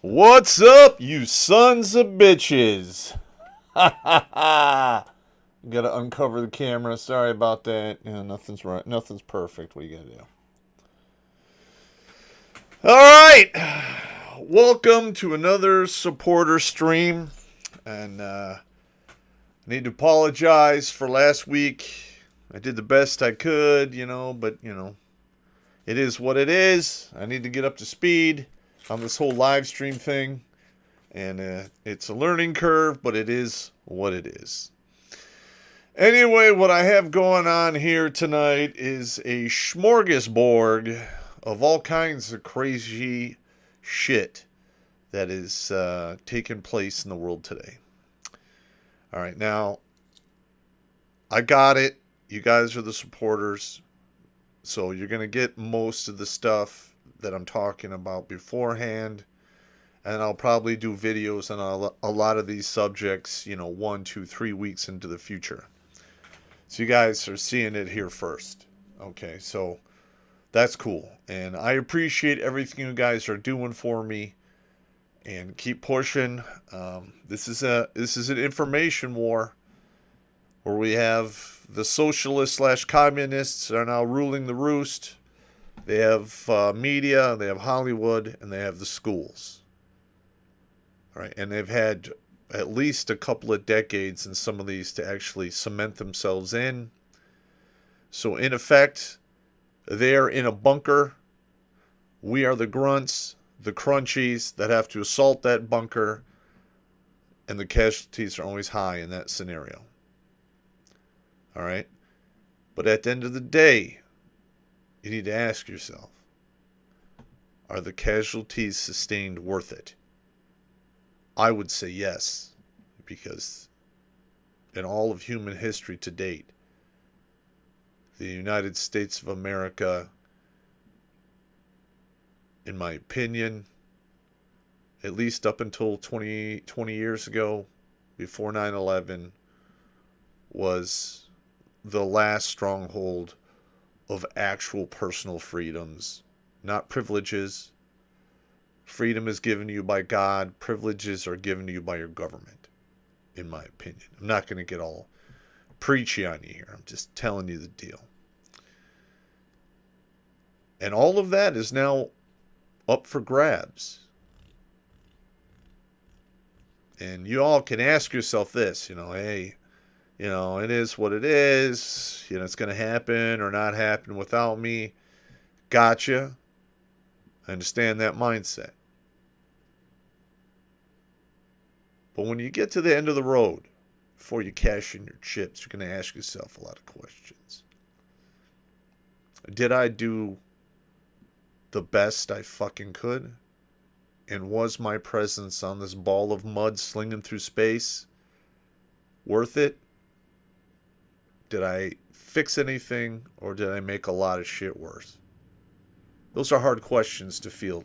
What's up, you sons of bitches? Ha ha ha! Gotta uncover the camera. Sorry about that. Nothing's right. Nothing's perfect. What you gotta do? All right. Welcome to another supporter stream, and I need to apologize for last week. I did the best I could, but it is what it is. I need to get up to speed on this whole live stream thing. And it's a learning curve, but it is what it is. Anyway, what I have going on here tonight is a smorgasbord of all kinds of crazy shit that is taking place in the world today. All right, now, I got it. You guys are the supporters. So you're going to get most of the stuff that I'm talking about beforehand. And I'll probably do videos on a lot of these subjects, 1, 2, 3 weeks into the future. So you guys are seeing it here first. Okay, so that's cool. And I appreciate everything you guys are doing for me. And keep pushing. This is an information war where we have the socialists / communists are now ruling the roost. They have media, they have Hollywood, and they have the schools. All right, and they've had at least a couple of decades in some of these to actually cement themselves in. So in effect, they're in a bunker. We are the grunts, the crunchies that have to assault that bunker, and the casualties are always high in that scenario. All right? But at the end of the day, you need to ask yourself, are the casualties sustained worth it? I would say yes, because in all of human history to date, the United States of America, in my opinion, at least up until 20 years ago, before 9/11, was the last stronghold of actual personal freedoms, not privileges. Freedom is given to you by God. Privileges are given to you by your government, in my opinion. I'm not going to get all preachy on you here. I'm just telling you the deal. And all of that is now up for grabs. And you all can ask yourself this, hey, it is what it is. It's going to happen or not happen without me. Gotcha. I understand that mindset. But when you get to the end of the road, before you cash in your chips, you're going to ask yourself a lot of questions. Did I do the best I fucking could? And was my presence on this ball of mud slinging through space worth it? Did I fix anything, or did I make a lot of shit worse? Those are hard questions to field.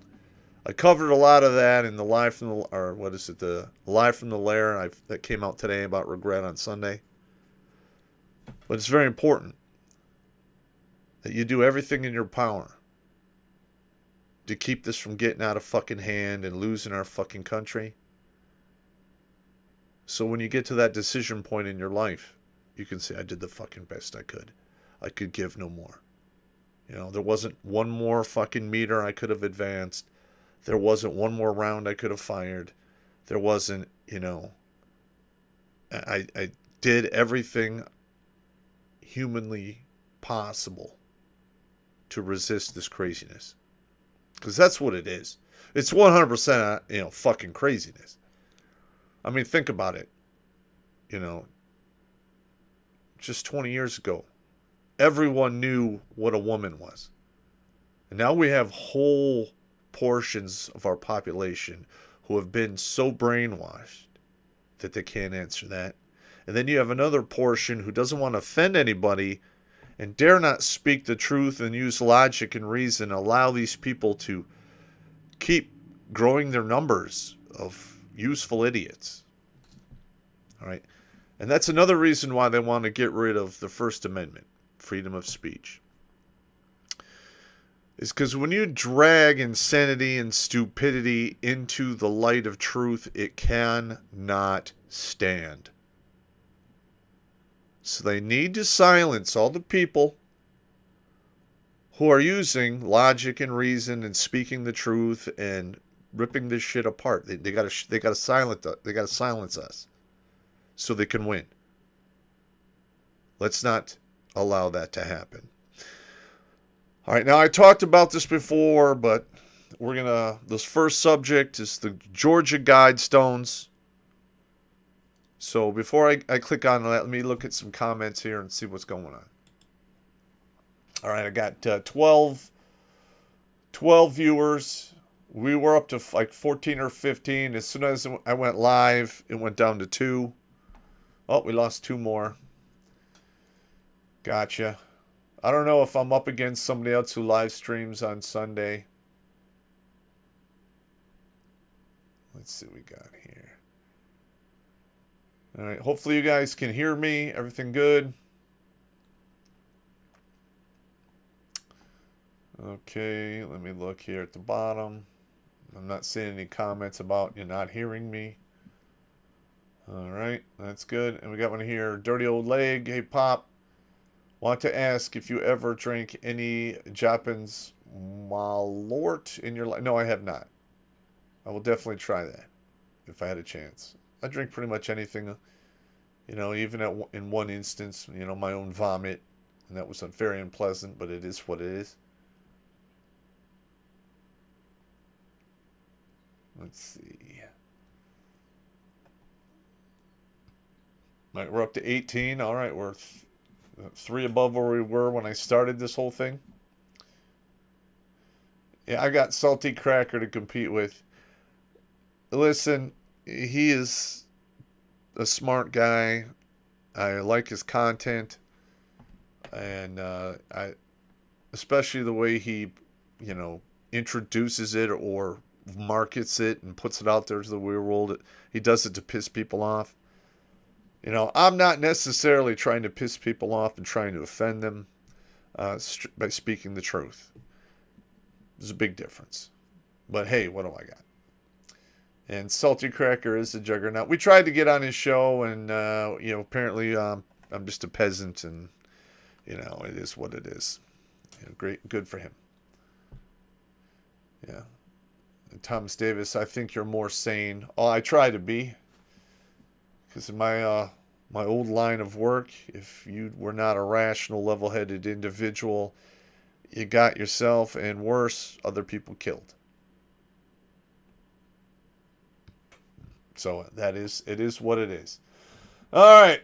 I covered a lot of that in the live from the live from the lair that came out today about regret on Sunday. But it's very important that you do everything in your power to keep this from getting out of fucking hand and losing our fucking country. So when you get to that decision point in your life, you can say, I did the fucking best I could. I could give no more. There wasn't one more fucking meter I could have advanced. There wasn't one more round I could have fired. There wasn't, I did everything humanly possible to resist this craziness. Because that's what it is. It's 100%, fucking craziness. I mean, think about it. Just 20 years ago, everyone knew what a woman was. And now we have whole portions of our population who have been so brainwashed that they can't answer that. And then you have another portion who doesn't want to offend anybody and dare not speak the truth and use logic and reason, allow these people to keep growing their numbers of useful idiots. All right? And that's another reason why they want to get rid of the First Amendment, freedom of speech. is because when you drag insanity and stupidity into the light of truth, it cannot stand. So they need to silence all the people who are using logic and reason and speaking the truth and ripping this shit apart. They gotta silence us so they can win. Let's not allow that to happen. All right, now I talked about this before, but this first subject is the Georgia Guidestones. So before I click on that, let me look at some comments here and see what's going on. All right, I got 12 viewers. We were up to like 14 or 15. As soon as I went live, it went down to 2. Oh, we lost 2 more. Gotcha. I don't know if I'm up against somebody else who live streams on Sunday. Let's see what we got here. All right, hopefully you guys can hear me. Everything good? Okay, let me look here at the bottom. I'm not seeing any comments about you not hearing me. All right, that's good. And we got one here. Dirty Old Leg. Hey, Pop. Want to ask if you ever drank any Japanese Malort in your life? No, I have not. I will definitely try that if I had a chance. I drink pretty much anything, even in one instance, my own vomit. And that was very unpleasant, but it is what it is. Let's see. All right, we're up to 18. All right, we're 3 above where we were when I started this whole thing. Yeah, I got Salty Cracker to compete with. Listen, he is a smart guy. I like his content. And especially the way he, introduces it or markets it and puts it out there to the real world. He does it to piss people off. I'm not necessarily trying to piss people off and trying to offend them by speaking the truth. There's a big difference. But hey, what do I got? And Salty Cracker is a juggernaut. We tried to get on his show, and apparently I'm just a peasant, and it is what it is. Great, good for him. Yeah. And Thomas Davis, I think you're more sane. Oh, I try to be. Because in my old line of work, if you were not a rational, level-headed individual, you got yourself, and worse, other people killed. So it is what it is. All right.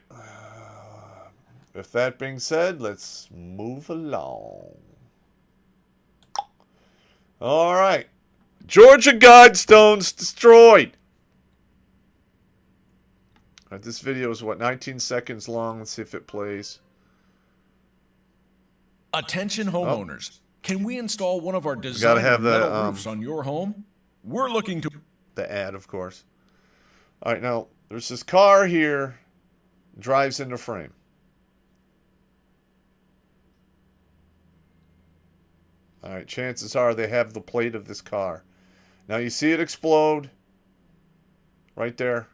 With that being said, let's move along. All right. Georgia Guidestones destroyed. All right, this video is 19 seconds long. Let's see if it plays. Attention homeowners. Can we install one of our designer metal roofs on your home? We're looking to... The ad, of course. All right, now, there's this car here. Drives into frame. All right, chances are they have the plate of this car. Now, you see it explode. Right there.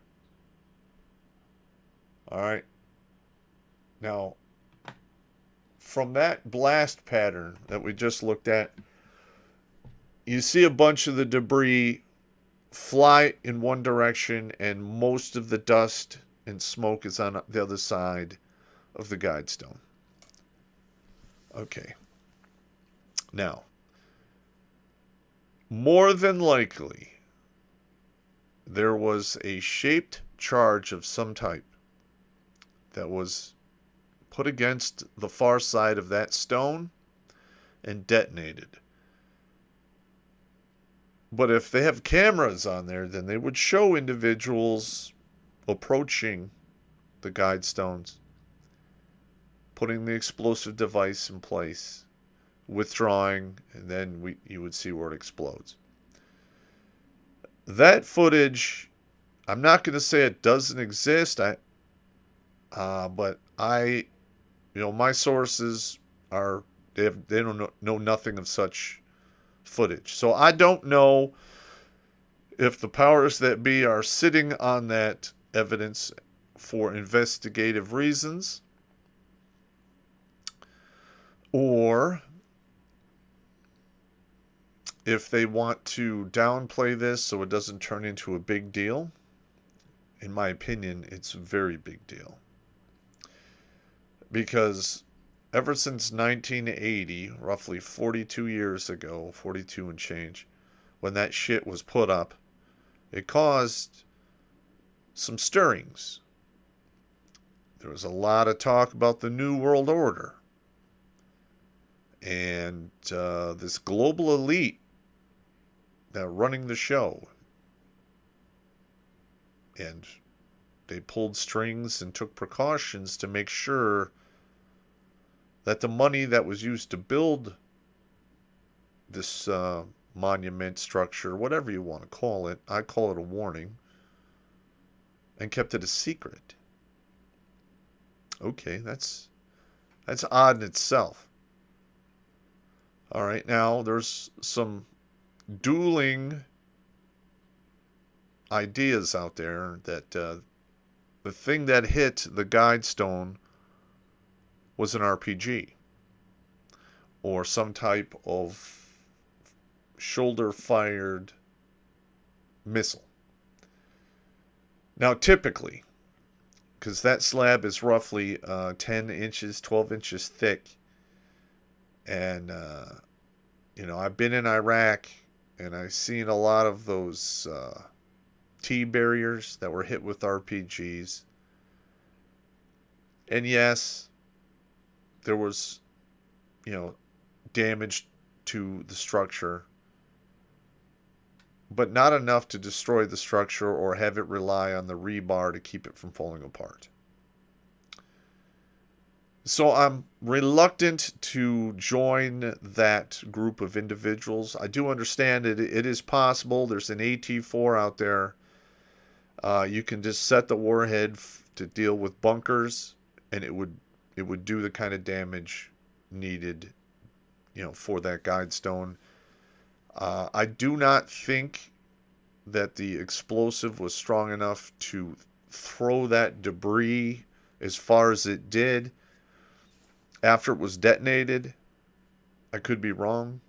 All right. Now, from that blast pattern that we just looked at, you see a bunch of the debris fly in one direction, and most of the dust and smoke is on the other side of the guidestone. Okay. Now, more than likely, there was a shaped charge of some type that was put against the far side of that stone and detonated. But if they have cameras on there, then they would show individuals approaching the guidestones, putting the explosive device in place, withdrawing, and then you would see where it explodes. That footage, I'm not going to say it doesn't exist. But my sources are they don't know nothing of such footage. So I don't know if the powers that be are sitting on that evidence for investigative reasons, or if they want to downplay this so it doesn't turn into a big deal. In my opinion, it's a very big deal. Because ever since 1980, roughly 42 years ago, 42 and change, when that shit was put up, it caused some stirrings. There was a lot of talk about the New World Order. And this global elite that are running the show. And they pulled strings and took precautions to make sure that the money that was used to build this monument structure, whatever you want to call it, I call it a warning, and kept it a secret. Okay, that's odd in itself. All right, now there's some dueling ideas out there that the thing that hit the guide stone was an RPG or some type of shoulder-fired missile. Now, typically, because that slab is roughly 10 inches, 12 inches thick, and, I've been in Iraq, and I've seen a lot of those T-barriers that were hit with RPGs. And yes, there was, damage to the structure, but not enough to destroy the structure or have it rely on the rebar to keep it from falling apart. So I'm reluctant to join that group of individuals. I do understand it is possible. There's an AT-4 out there. You can just set the warhead to deal with bunkers, and it would do the kind of damage needed, for that guide stone. I do not think that the explosive was strong enough to throw that debris as far as it did after it was detonated. I could be wrong,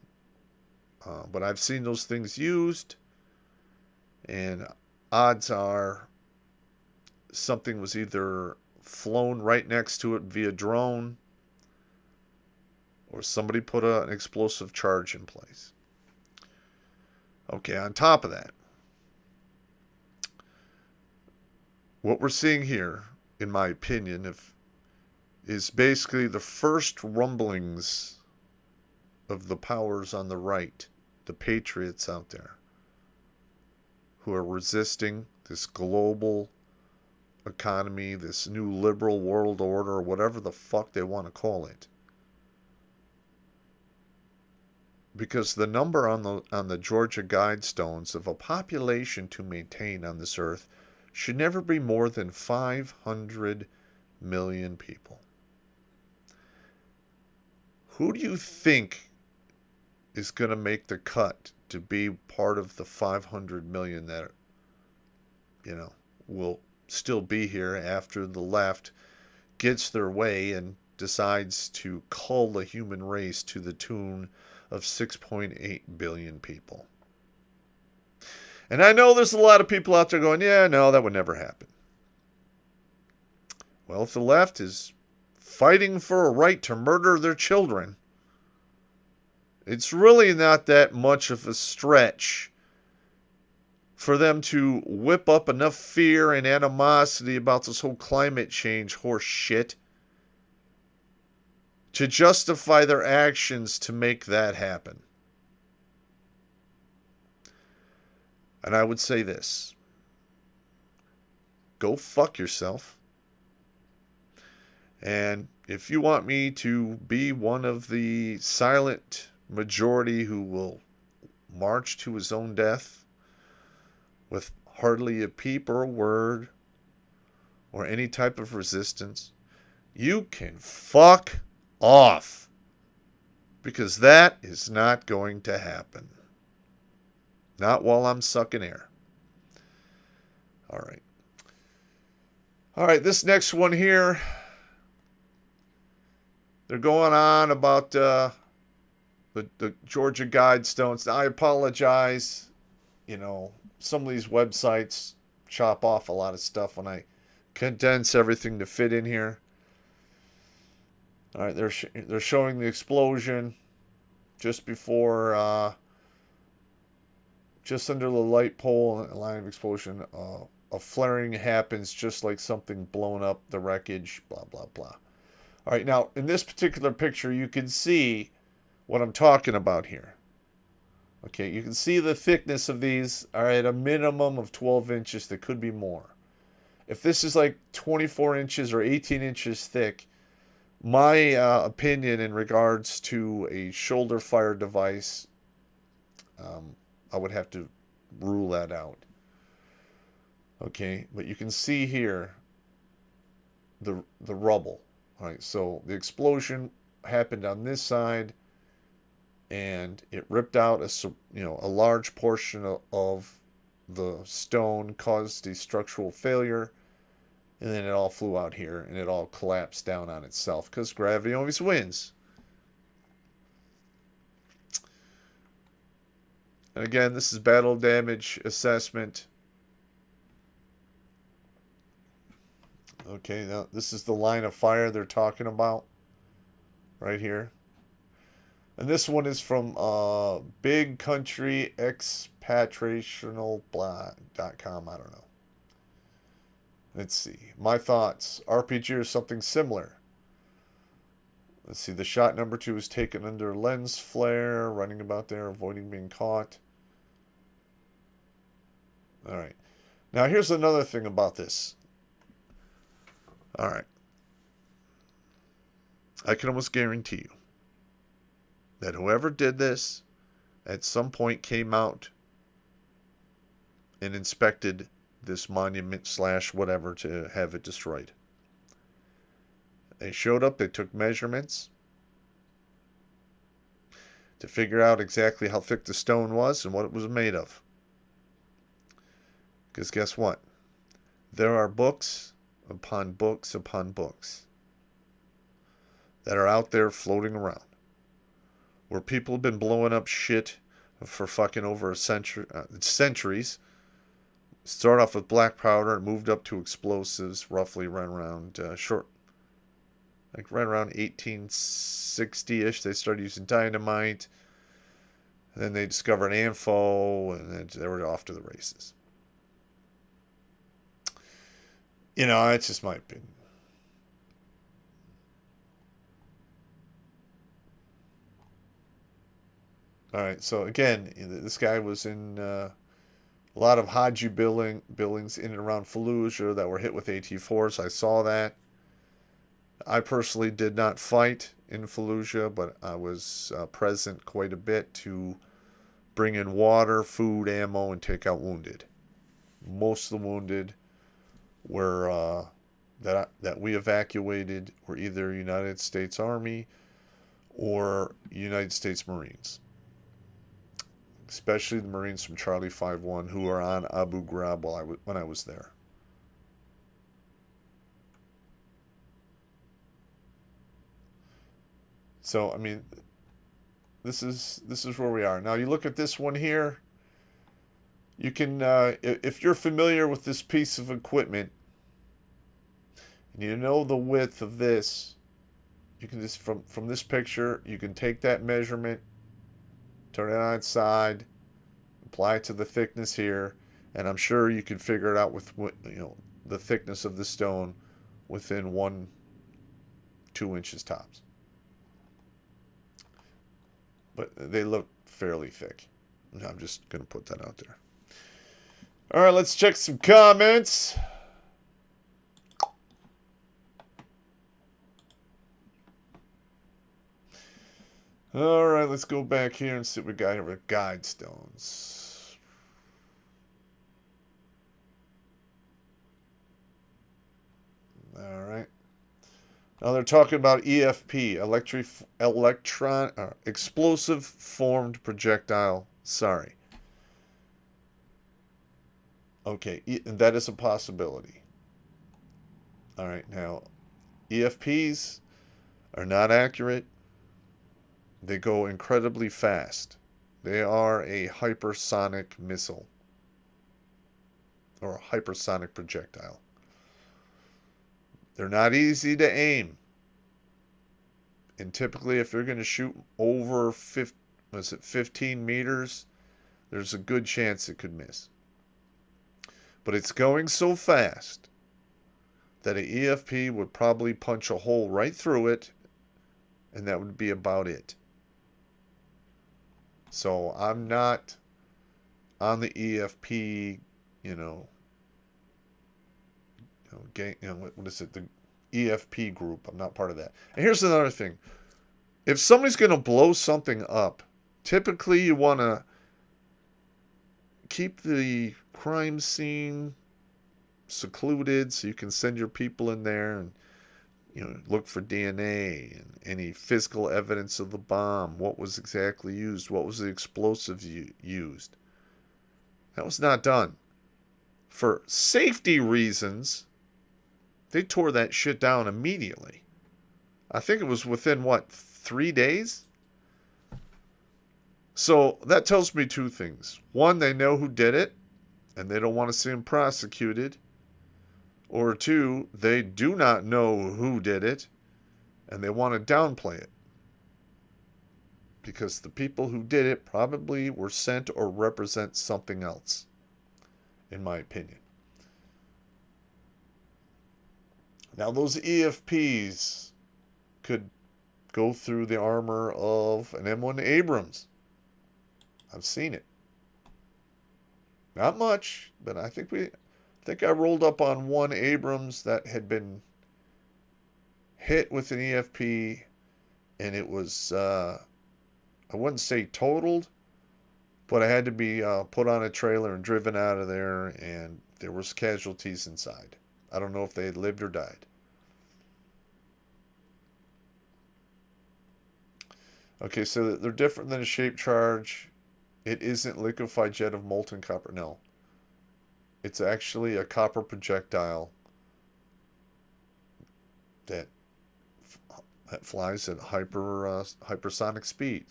but I've seen those things used, and odds are something was either flown right next to it via drone, or somebody put an explosive charge in place. Okay, on top of that, what we're seeing here, in my opinion, is basically the first rumblings of the powers on the right, the patriots out there, who are resisting this global economy, this new liberal world order, or whatever the fuck they want to call it. Because the number on the Georgia Guidestones of a population to maintain on this earth should never be more than 500 million people. Who do you think is going to make the cut to be part of the 500 million that, will still be here after the left gets their way and decides to cull the human race to the tune of 6.8 billion people? And I know there's a lot of people out there going, yeah, no, that would never happen. Well, if the left is fighting for a right to murder their children, it's really not that much of a stretch for them to whip up enough fear and animosity about this whole climate change horse shit to justify their actions to make that happen. And I would say this: go fuck yourself. And if you want me to be one of the silent majority who will march to his own death with hardly a peep or a word or any type of resistance, you can fuck off. Because that is not going to happen. Not while I'm sucking air. All right. All right, this next one here, they're going on about the Georgia Guidestones. Now, I apologize. You know, some of these websites chop off a lot of stuff when I condense everything to fit in here. All right, they're showing the explosion just before, just under the light pole, a line of explosion. A flaring happens just like something blowing up the wreckage, blah, blah, blah. All right, now, in this particular picture, you can see what I'm talking about here. Okay, you can see the thickness of these are at a minimum of 12 inches. There could be more. If this is like 24 inches or 18 inches thick, my opinion in regards to a shoulder fire device, I would have to rule that out. Okay, but you can see here the rubble. All right, so the explosion happened on this side, and it ripped out a large portion of the stone, caused a structural failure, and then it all flew out here, and it all collapsed down on itself because gravity always wins. And again, this is battle damage assessment. Okay, now this is the line of fire they're talking about right here. And this one is from Big Country Expatriational.com. I don't know. Let's see. My thoughts. RPG or something similar. Let's see. The shot number 2 is taken under lens flare, running about there, avoiding being caught. All right. Now, here's another thing about this. All right. I can almost guarantee you that whoever did this at some point came out and inspected this monument / whatever to have it destroyed. They showed up, they took measurements to figure out exactly how thick the stone was and what it was made of. Because guess what? There are books upon books upon books that are out there floating around where people have been blowing up shit for fucking over a century, centuries. Start off with black powder and moved up to explosives, roughly right around right around 1860-ish. They started using dynamite. And then they discovered ANFO, and then they were off to the races. You know, it's just my opinion. All right, so again, this guy was in a lot of Haji buildings in and around Fallujah that were hit with AT-4s. I saw that. I personally did not fight in Fallujah, but I was present quite a bit to bring in water, food, ammo, and take out wounded. Most of the wounded were that we evacuated were either United States Army or United States Marines. Especially the Marines from Charlie 5-1 who are on Abu Ghraib when I was there. So, I mean, this is where we are. Now, you look at this one here. You can, if you're familiar with this piece of equipment, and you know the width of this, you can just, from this picture, you can take that measurement, turn it on its side, apply it to the thickness here, and I'm sure you can figure it out with the thickness of the stone within 1-2 inches tops. But they look fairly thick. I'm just going to put that out there. All right, let's check some comments. All right, let's go back here and see what we got here with guide stones. All right. Now they're talking about EFP, explosive formed projectile. Sorry. Okay, that is a possibility. All right, now EFPs are not accurate. They go incredibly fast. They are a hypersonic missile or a hypersonic projectile. They're not easy to aim. And typically, if they're going to shoot over 15 meters, there's a good chance it could miss. But it's going so fast that an EFP would probably punch a hole right through it, and that would be about it. So I'm not on the EFP, what is it? The EFP group. I'm not part of that. And here's another thing. If somebody's going to blow something up, typically you want to keep the crime scene secluded so you can send your people in there and look for DNA and any physical evidence of the bomb. What was exactly used? What was the explosives used? That was not done. For safety reasons, they tore that shit down immediately. I think it was within, 3 days? So that tells me two things. One, they know who did it, and they don't want to see him prosecuted. Or two, they do not know who did it, and they want to downplay it. Because the people who did it probably were sent or represent something else, in my opinion. Now, those EFPs could go through the armor of an M1 Abrams. I've seen it. Not much, but I think I rolled up on one Abrams that had been hit with an EFP, and it was, I wouldn't say totaled, but I had to be put on a trailer and driven out of there, and there was casualties inside. I don't know if they had lived or died. Okay, so they're different than a shaped charge. It isn't liquefied jet of molten copper. No. It's actually a copper projectile that flies at hypersonic speed.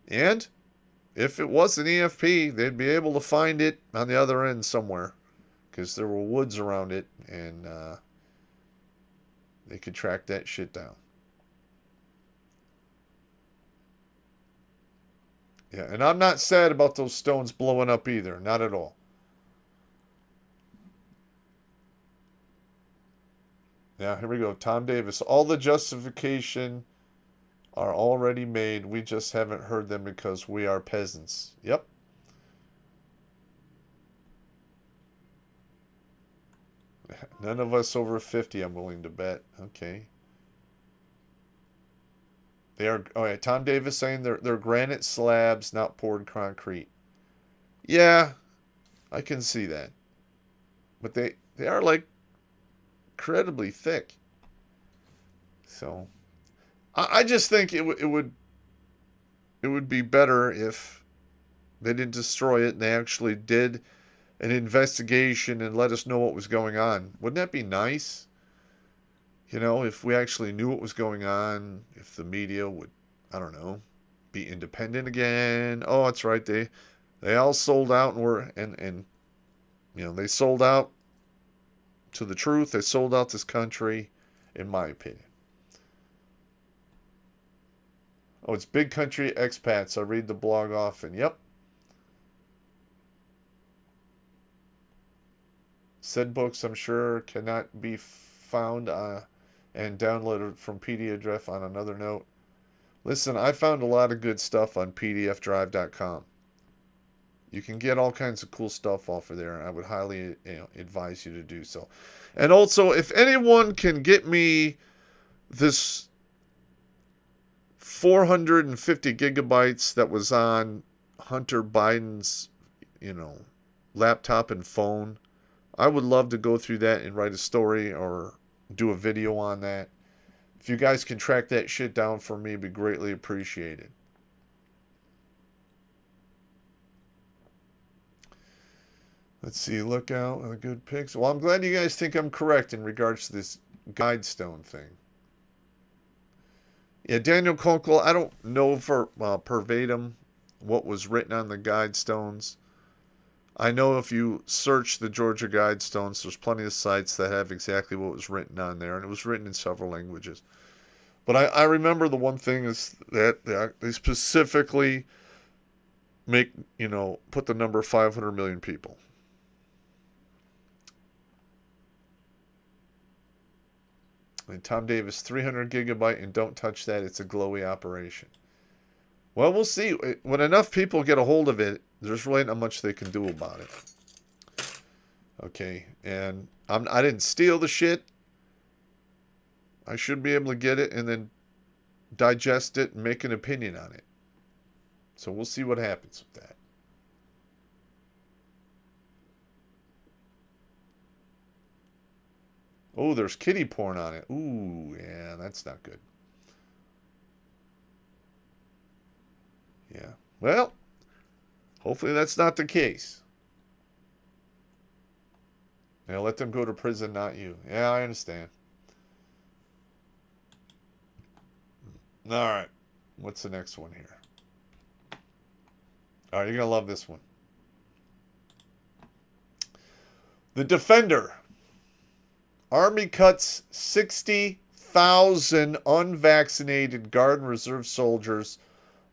And if it was an EFP, they'd be able to find it on the other end somewhere, because there were woods around it, and they could track that shit down. Yeah, and I'm not sad about those stones blowing up either. Not at all. Yeah, here we go. Tom Davis. All the justification are already made. We just haven't heard them because we are peasants. Yep. None of us over 50, I'm willing to bet. Okay. They are, oh yeah, Tom Davis saying they're granite slabs, not poured concrete. Yeah, I can see that. But they are like incredibly thick. So I just think it would be better if they didn't destroy it and they actually did an investigation and let us know what was going on. Wouldn't that be nice? If we actually knew what was going on, if the media would, I don't know, be independent again. Oh, that's right. They all sold out and they sold out to the truth. They sold out this country, in my opinion. Oh, it's Big Country Expats. I read the blog often. Yep. Said books, I'm sure, cannot be found and downloaded from PDF on another note. Listen, I found a lot of good stuff on pdfdrive.com. You can get all kinds of cool stuff off of there. I would highly advise you to do so. And also, if anyone can get me this 450 gigabytes that was on Hunter Biden's, laptop and phone, I would love to go through that and write a story or do a video on that. If you guys can track that shit down for me, it'd be greatly appreciated. Let's see, look out, the good pics. Well, I'm glad you guys think I'm correct in regards to this guide stone thing. Yeah, Daniel Kunkel, I don't know for verbatim what was written on the guide stones. I know if you search the Georgia guide stones, there's plenty of sites that have exactly what was written on there, and it was written in several languages. But I remember the one thing is that they specifically make, put the number 500 million people. And Tom Davis, 300 gigabyte, and don't touch that. It's a glowy operation. Well, we'll see. When enough people get a hold of it, there's really not much they can do about it. Okay, and I didn't steal the shit. I should be able to get it and then digest it and make an opinion on it. So we'll see what happens with that. Oh, there's kitty porn on it. Ooh, yeah, that's not good. Yeah. Well, hopefully that's not the case. Yeah, let them go to prison, not you. Yeah, I understand. All right. What's the next one here? All right, you're going to love this one. The Defender. Army cuts 60,000 unvaccinated Guard and Reserve soldiers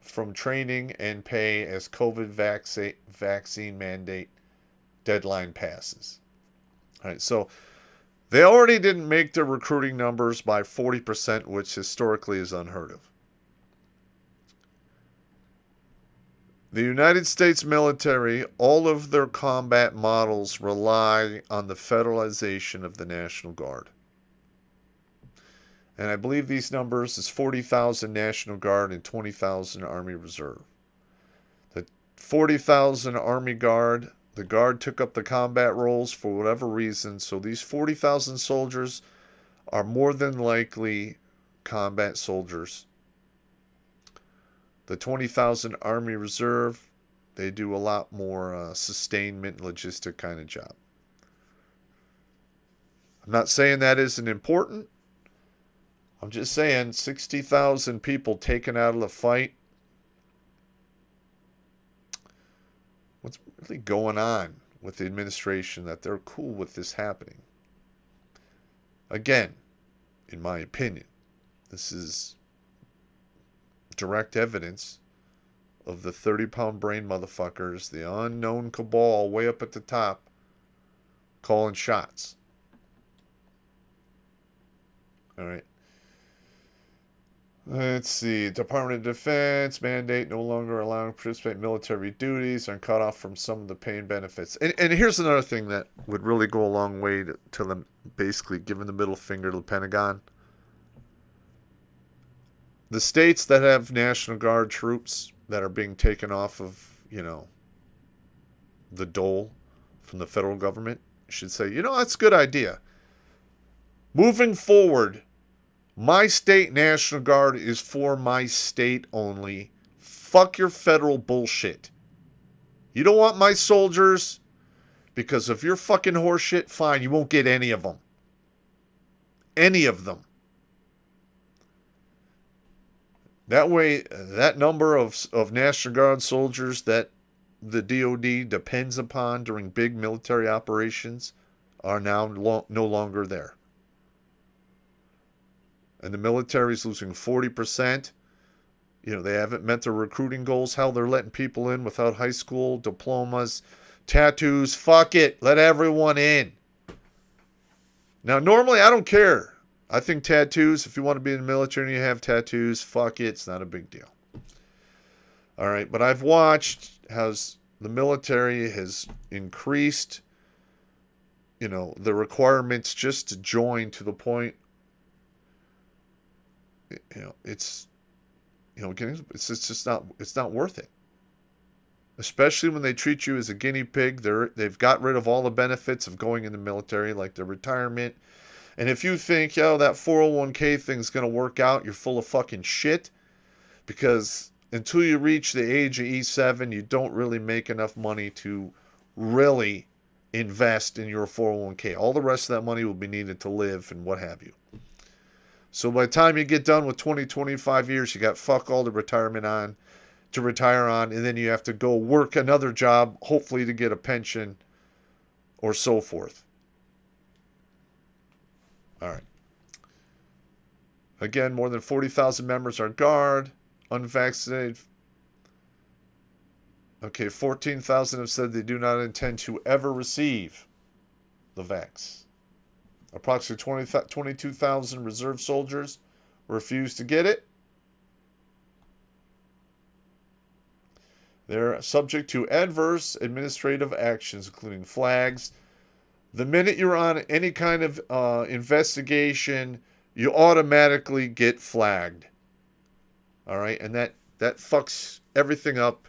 from training and pay as COVID vaccine mandate deadline passes. All right, so they already didn't make their recruiting numbers by 40%, which historically is unheard of. The United States military, all of their combat models rely on the federalization of the National Guard. And I believe these numbers is 40,000 National Guard and 20,000 Army Reserve. The 40,000 Army Guard, the Guard took up the combat roles for whatever reason, so these 40,000 soldiers are more than likely combat soldiers. The 20,000 Army Reserve, they do a lot more sustainment, logistic kind of job. I'm not saying that isn't important. I'm just saying 60,000 people taken out of the fight. What's really going on with the administration that they're cool with this happening? Again, in my opinion, this is direct evidence of the 30-pound brain motherfuckers, the unknown cabal way up at the top, calling shots. All right. Let's see. Department of Defense mandate no longer allowing participate in military duties and cut off from some of the pay and benefits. And here's another thing that would really go a long way to them basically giving the middle finger to the Pentagon. The states that have National Guard troops that are being taken off of, the dole from the federal government should say, that's a good idea. Moving forward, my state National Guard is for my state only. Fuck your federal bullshit. You don't want my soldiers because of your fucking horseshit, fine, you won't get any of them. Any of them. That way, that number of National Guard soldiers that the DOD depends upon during big military operations are now no longer there. And the military is losing 40%. They haven't met their recruiting goals. Hell, they're letting people in without high school diplomas, tattoos. Fuck it. Let everyone in. Now, normally, I don't care. I think tattoos, if you want to be in the military and you have tattoos, fuck it, it's not a big deal. All right, but I've watched how the military has increased, the requirements just to join to the point, it's just not worth it. Especially when they treat you as a guinea pig. They've got rid of all the benefits of going in the military, like the retirement And if you think, yo, that 401k thing's going to work out, you're full of fucking shit. Because until you reach the age of E7, you don't really make enough money to really invest in your 401k. All the rest of that money will be needed to live and what have you. So by the time you get done with 20, 25 years, you got fuck all the retirement on to retire on, and then you have to go work another job, hopefully to get a pension or so forth. All right. Again, more than 40,000 members are Guard. Unvaccinated. Okay, 14,000 have said they do not intend to ever receive the vax. Approximately 22,000 reserve soldiers refuse to get it. They're subject to adverse administrative actions, including flags. The minute you're on any kind of investigation, you automatically get flagged. All right, and that fucks everything up.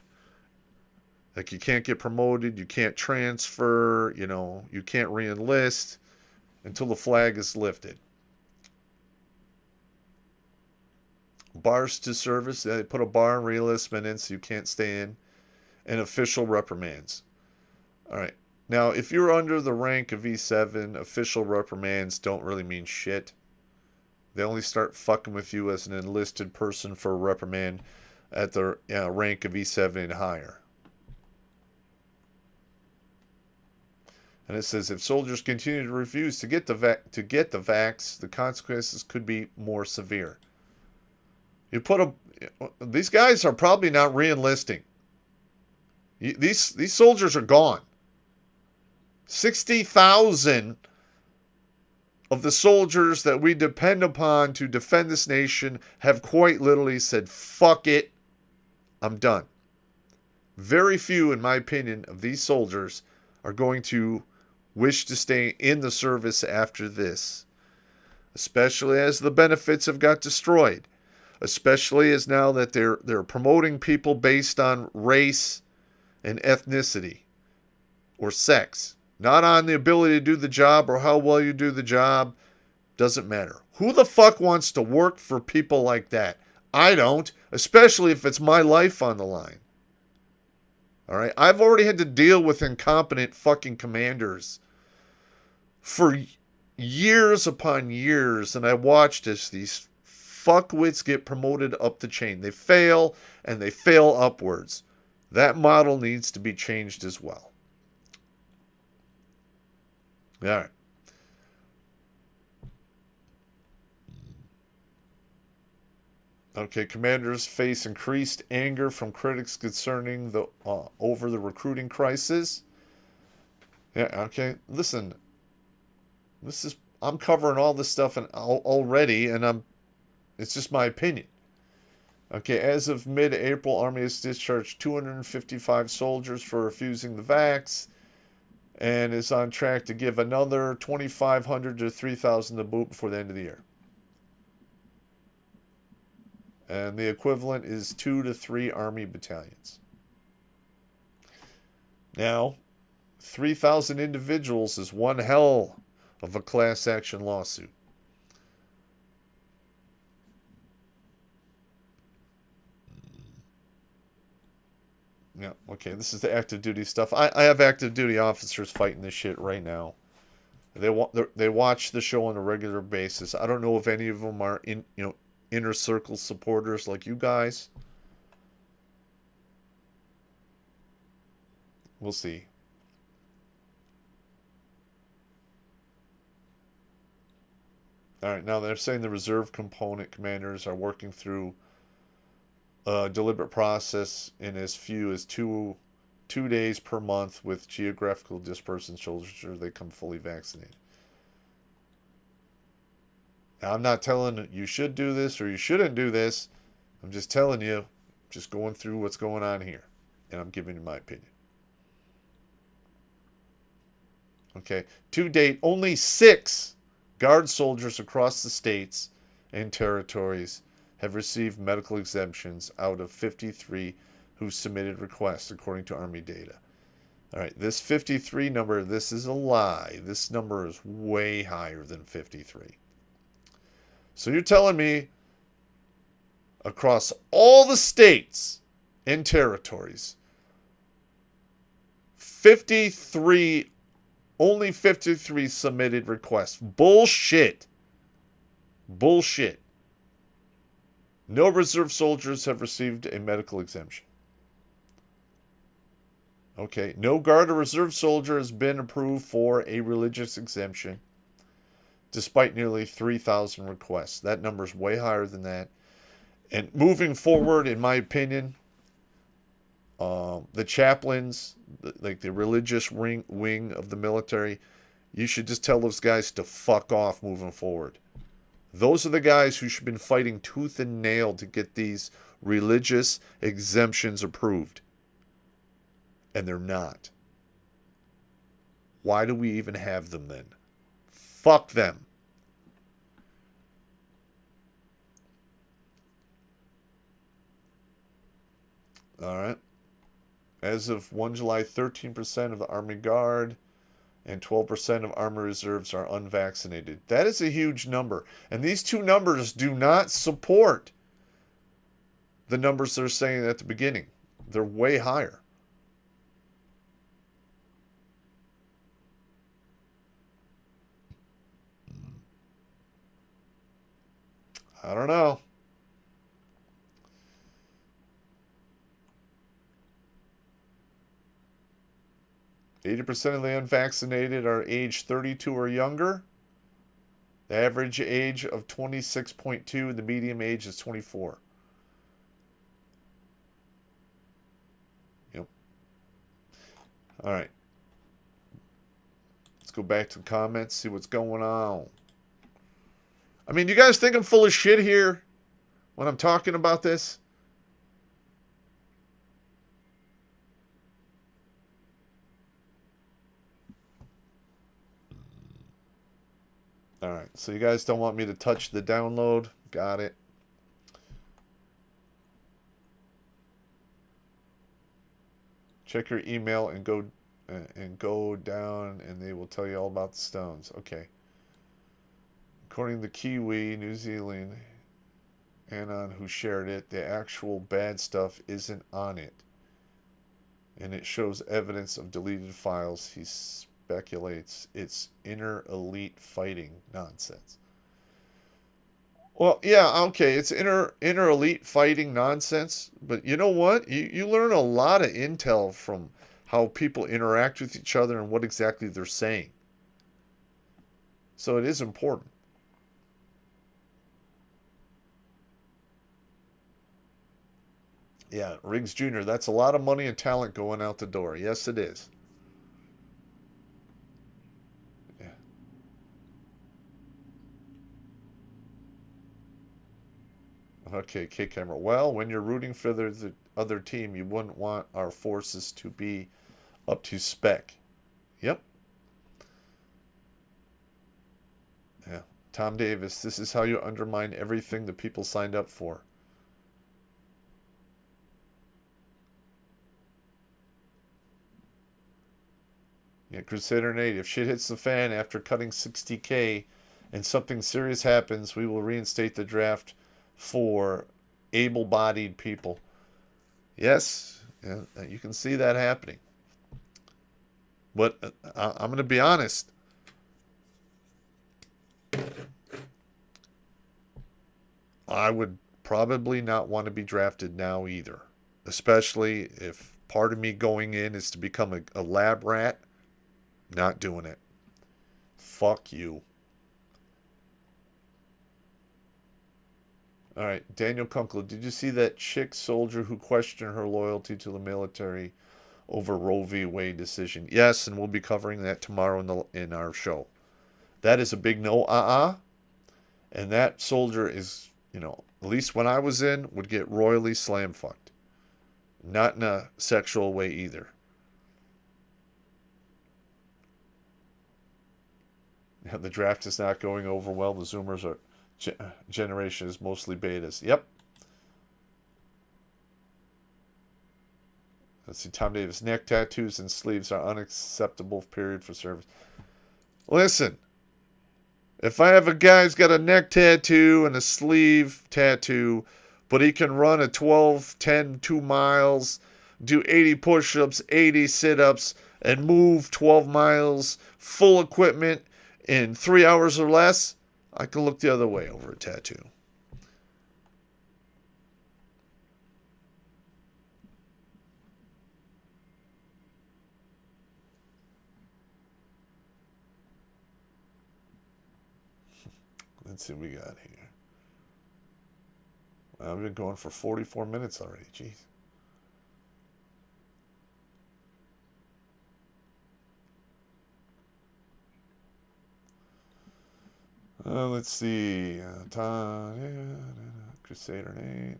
Like, you can't get promoted, you can't transfer, you can't re-enlist until the flag is lifted. Bars to service, they put a bar and re-enlistment in so you can't stay in. And official reprimands. All right. Now, if you're under the rank of E7, official reprimands don't really mean shit. They only start fucking with you as an enlisted person for a reprimand at the rank of E7 and higher. And it says, if soldiers continue to refuse to get the vax, the consequences could be more severe. These guys are probably not re-enlisting. These soldiers are gone. 60,000 of the soldiers that we depend upon to defend this nation have quite literally said, fuck it, I'm done. Very few, in my opinion, of these soldiers are going to wish to stay in the service after this. Especially as the benefits have got destroyed. Especially as now that they're promoting people based on race and ethnicity or sex. Not on the ability to do the job or how well you do the job. Doesn't matter. Who the fuck wants to work for people like that? I don't, especially if it's my life on the line. All right? I've already had to deal with incompetent fucking commanders for years upon years, and I watched as these fuckwits get promoted up the chain. They fail, and they fail upwards. That model needs to be changed as well. All right. Okay, commanders face increased anger from critics concerning over the recruiting crisis. Yeah, okay. Listen, I'm covering all this stuff already, and it's just my opinion. Okay, as of mid-April, Army has discharged 255 soldiers for refusing the vax and is on track to give another 2,500 to 3,000 to boot before the end of the year. And the equivalent is 2 to 3 Army battalions. Now, 3,000 individuals is one hell of a class action lawsuit. Yeah, okay, this is the active duty stuff. I have active duty officers fighting this shit right now. They watch the show on a regular basis. I don't know if any of them are inner circle supporters like you guys. We'll see. All right, now they're saying the reserve component commanders are working through a deliberate process in as few as two days per month with geographical dispersion soldiers so they come fully vaccinated. Now, I'm not telling you should do this or you shouldn't do this. I'm just telling you, just going through what's going on here. And I'm giving you my opinion. Okay. To date, only 6 Guard soldiers across the states and territories have received medical exemptions out of 53 who submitted requests, according to Army data. All right, this 53 number, this is a lie. This number is way higher than 53. So you're telling me across all the states and territories, 53, only 53 submitted requests. Bullshit. Bullshit. No reserve soldiers have received a medical exemption. Okay, no Guard or Reserve soldier has been approved for a religious exemption, despite nearly 3,000 requests. That number is way higher than that. And moving forward, in my opinion, the chaplains, like the religious wing of the military, you should just tell those guys to fuck off moving forward. Those are the guys who should have been fighting tooth and nail to get these religious exemptions approved. And they're not. Why do we even have them then? Fuck them. All right. As of 1 July, 13% of the Army Guard and 12% of Army Reserves are unvaccinated. That is a huge number. And these two numbers do not support the numbers they're saying at the beginning. They're way higher. I don't know. %80 of the unvaccinated are age 32 or younger. The average age of 26.2, and the median age is 24. Yep. All right. Let's go back to the comments, see what's going on. I mean, you guys think I'm full of shit here when I'm talking about this? All right, so you guys don't want me to touch the download. Got it. Check your email and go down, and they will tell you all about the stones. Okay. According to Kiwi, New Zealand, Anon, who shared it, the actual bad stuff isn't on it. And it shows evidence of deleted files. He speculates it's inner elite fighting nonsense. Well, yeah, okay, it's inner elite fighting nonsense. But you know what? You learn a lot of intel from how people interact with each other and what exactly they're saying. So it is important. Yeah, Riggs Jr., that's a lot of money and talent going out the door. Yes, it is. Yeah. Okay, K-Camera. Well, when you're rooting for the other team, you wouldn't want our forces to be up to spec. Yep. Yeah. Tom Davis, this is how you undermine everything the people signed up for. Yeah, Crusader Nate, if shit hits the fan after cutting 60K and something serious happens, we will reinstate the draft for able-bodied people. Yes, yeah, you can see that happening. But I'm going to be honest. I would probably not want to be drafted now either. Especially if part of me going in is to become a lab rat. Not doing it. Fuck you. All right, Daniel Kunkel, did you see that chick soldier who questioned her loyalty to the military over Roe v. Wade decision? Yes, and we'll be covering that tomorrow in our show. That is a big no, and that soldier is, at least when I was in, would get royally slam fucked. Not in a sexual way either. The draft is not going over well. The Zoomers generation is mostly betas. Yep. Let's see, Tom Davis. Neck tattoos and sleeves are unacceptable, period, for service. Listen, if I have a guy who's got a neck tattoo and a sleeve tattoo, but he can run a 12, 10, 2 miles, do 80 push-ups, 80 sit-ups, and move 12 miles, full equipment, in 3 hours or less, I can look the other way over a tattoo. Let's see what we got here. Well, I've been going for 44 minutes already. Jeez. Let's see. Crusader Nate.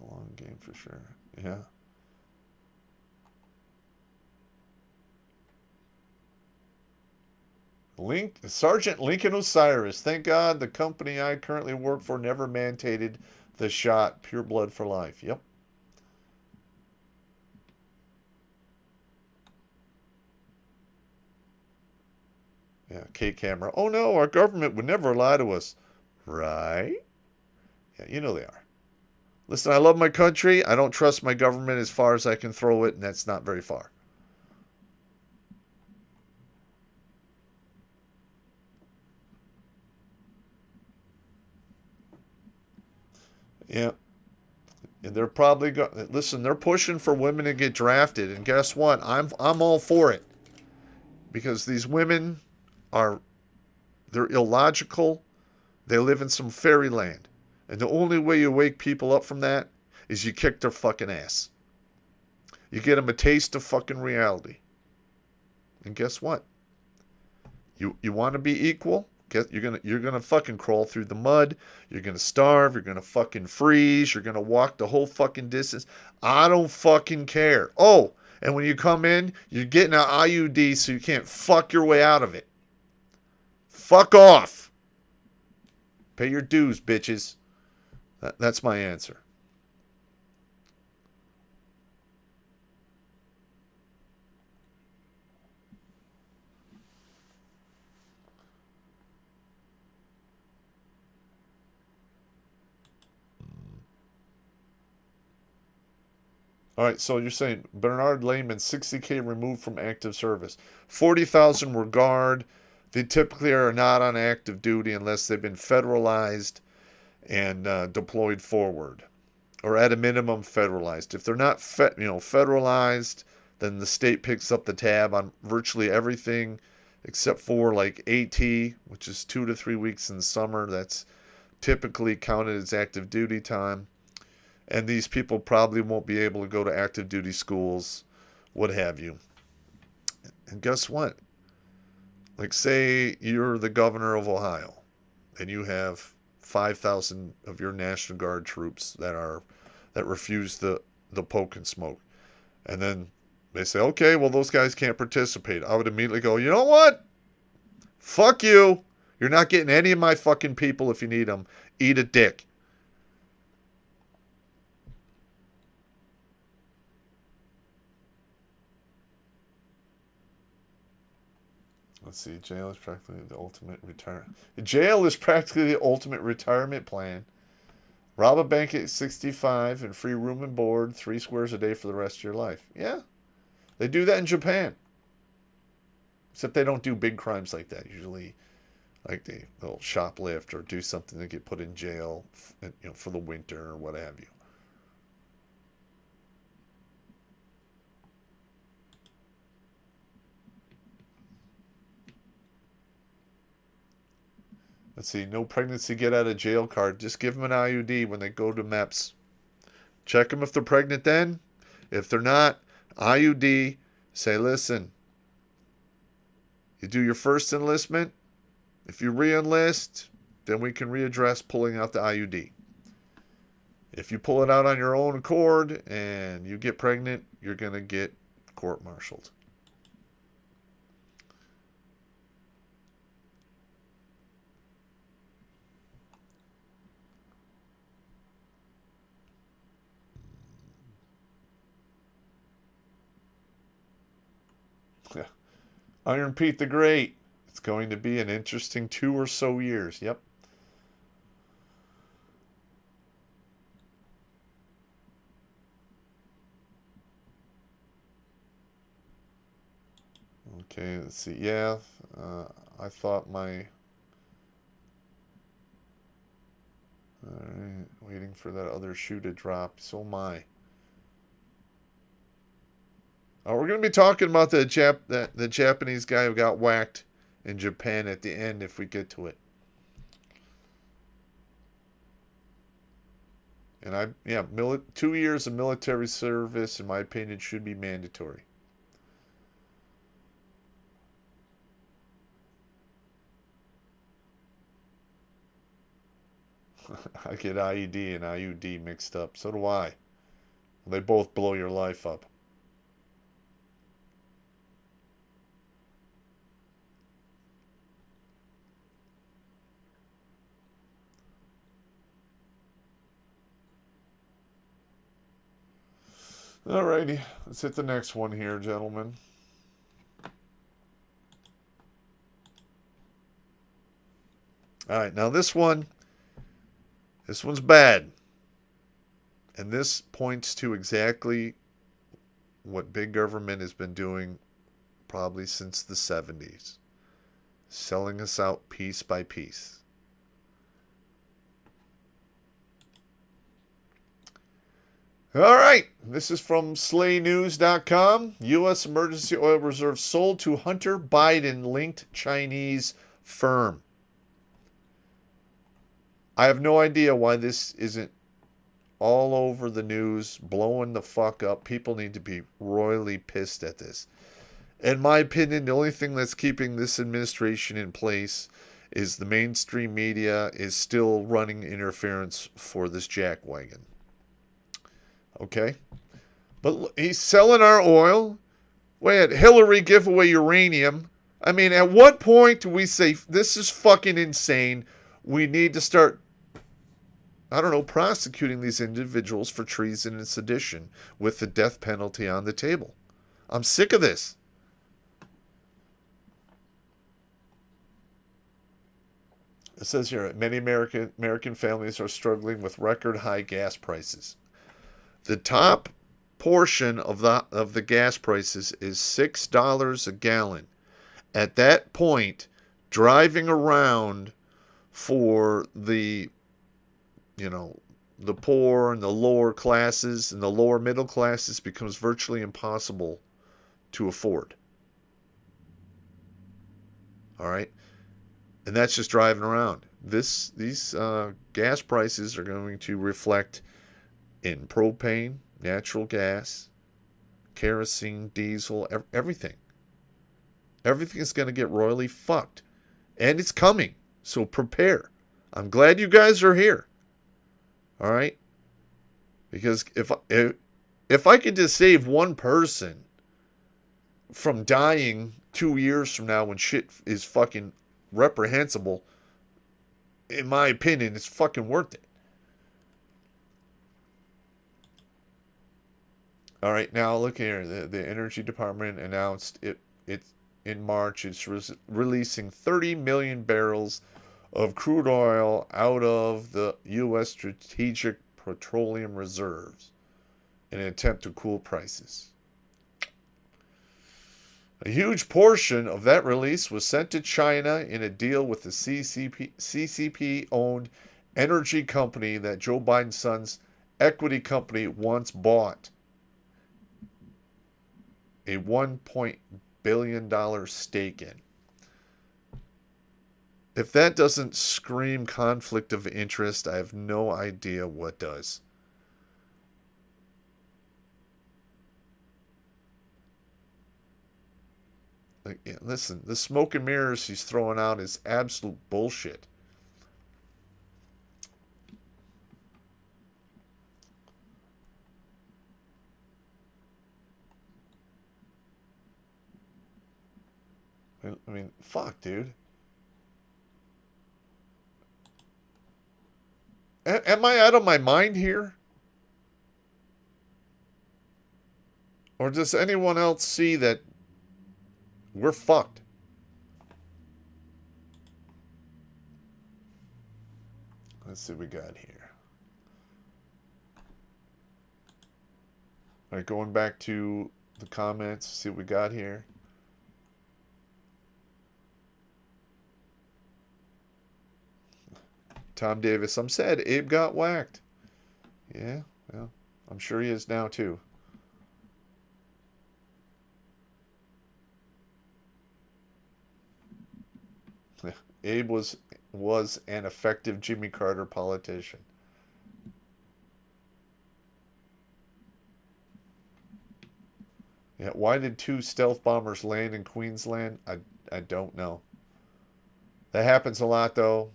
A long game for sure. Yeah. Sergeant Lincoln Osiris. Thank God the company I currently work for never mandated the shot. Pure blood for life. Yep. Yeah, Kate Camera. Oh no, our government would never lie to us. Right? Yeah, you know they are. Listen, I love my country. I don't trust my government as far as I can throw it, and that's not very far. Yeah. And they're probably listen, they're pushing for women to get drafted, and guess what? I'm all for it. Because these women they're illogical. They live in some fairyland. And the only way you wake people up from that is you kick their fucking ass. You get them a taste of fucking reality. And guess what? You want to be equal? You're gonna fucking crawl through the mud. You're gonna starve. You're gonna fucking freeze. You're gonna walk the whole fucking distance. I don't fucking care. Oh, and when you come in, you're getting an IUD so you can't fuck your way out of it. Fuck off. Pay your dues, bitches. That's my answer. All right, so you're saying Bernard Lehman, 60K removed from active service. 40,000 were guard. They typically are not on active duty unless they've been federalized and deployed forward, or at a minimum federalized. If they're not federalized, then the state picks up the tab on virtually everything except for like AT, which is 2 to 3 weeks in the summer. That's typically counted as active duty time. And these people probably won't be able to go to active duty schools, what have you. And guess what? Like, say you're the governor of Ohio, and you have 5,000 of your National Guard troops that refuse the poke and smoke. And then they say, okay, well, those guys can't participate. I would immediately go, you know what? Fuck you. You're not getting any of my fucking people if you need them. Eat a dick. Let's see. Jail is practically the ultimate retirement. Jail is practically the ultimate retirement plan. Rob a bank at 65 and free room and board, 3 squares a day for the rest of your life. Yeah. They do that in Japan. Except they don't do big crimes like that. Usually, like they'll shoplift or do something to get put in jail, for the winter or what have you. Let's see, no pregnancy get out of jail card. Just give them an IUD when they go to MEPS. Check them if they're pregnant then. If they're not, IUD. Say, listen, you do your first enlistment. If you re-enlist, then we can readdress pulling out the IUD. If you pull it out on your own accord and you get pregnant, you're going to get court-martialed. Iron Pete the Great. It's going to be an interesting 2 or so years. Yep. Okay, let's see. Yeah, I thought my... Alright, waiting for that other shoe to drop. So am I. We're going to be talking about the Japanese guy who got whacked in Japan at the end if we get to it. And 2 years of military service, in my opinion, should be mandatory. I get IED and IUD mixed up. So do I. They both blow your life up. Alrighty, let's hit the next one here, gentlemen. Alright, now this one's bad. And this points to exactly what big government has been doing probably since the 70s. Selling us out piece by piece. All right, this is from SlayNews.com. U.S. emergency oil reserves sold to Hunter Biden-linked Chinese firm. I have no idea why this isn't all over the news, blowing the fuck up. People need to be royally pissed at this. In my opinion, the only thing that's keeping this administration in place is the mainstream media is still running interference for this jackwagon. Okay? But he's selling our oil. Wait, Hillary give away uranium. I mean, at what point do we say, this is fucking insane, we need to start, I don't know, prosecuting these individuals for treason and sedition with the death penalty on the table? I'm sick of this. It says here, many American families are struggling with record high gas prices. The top portion of the gas prices is $6 a gallon. At that point, driving around for the poor and the lower classes and the lower middle classes becomes virtually impossible to afford. All right? And that's just driving around. These gas prices are going to reflect in propane, natural gas, kerosene, diesel, everything. Everything is going to get royally fucked. And it's coming. So prepare. I'm glad you guys are here. All right? Because if I could just save one person from dying 2 years from now when shit is fucking reprehensible, in my opinion, it's fucking worth it. All right, now look here. The Energy Department announced it in March. It's releasing 30 million barrels of crude oil out of the U.S. Strategic Petroleum Reserves in an attempt to cool prices. A huge portion of that release was sent to China in a deal with the CCP-owned energy company that Joe Biden's son's equity company once bought a $1 billion stake in. If that doesn't scream conflict of interest, I have no idea what does. Like, yeah, listen, the smoke and mirrors he's throwing out is absolute bullshit. I mean, fuck, dude. Am I out of my mind here? Or does anyone else see that we're fucked. Let's see what we got here. All right, going back to the comments, see what we got here. Tom Davis, I'm sad Abe got whacked. Yeah, well, I'm sure he is now too. Abe was an effective Jimmy Carter politician. Yeah, why did 2 stealth bombers land in Queensland? I don't know. That happens a lot though.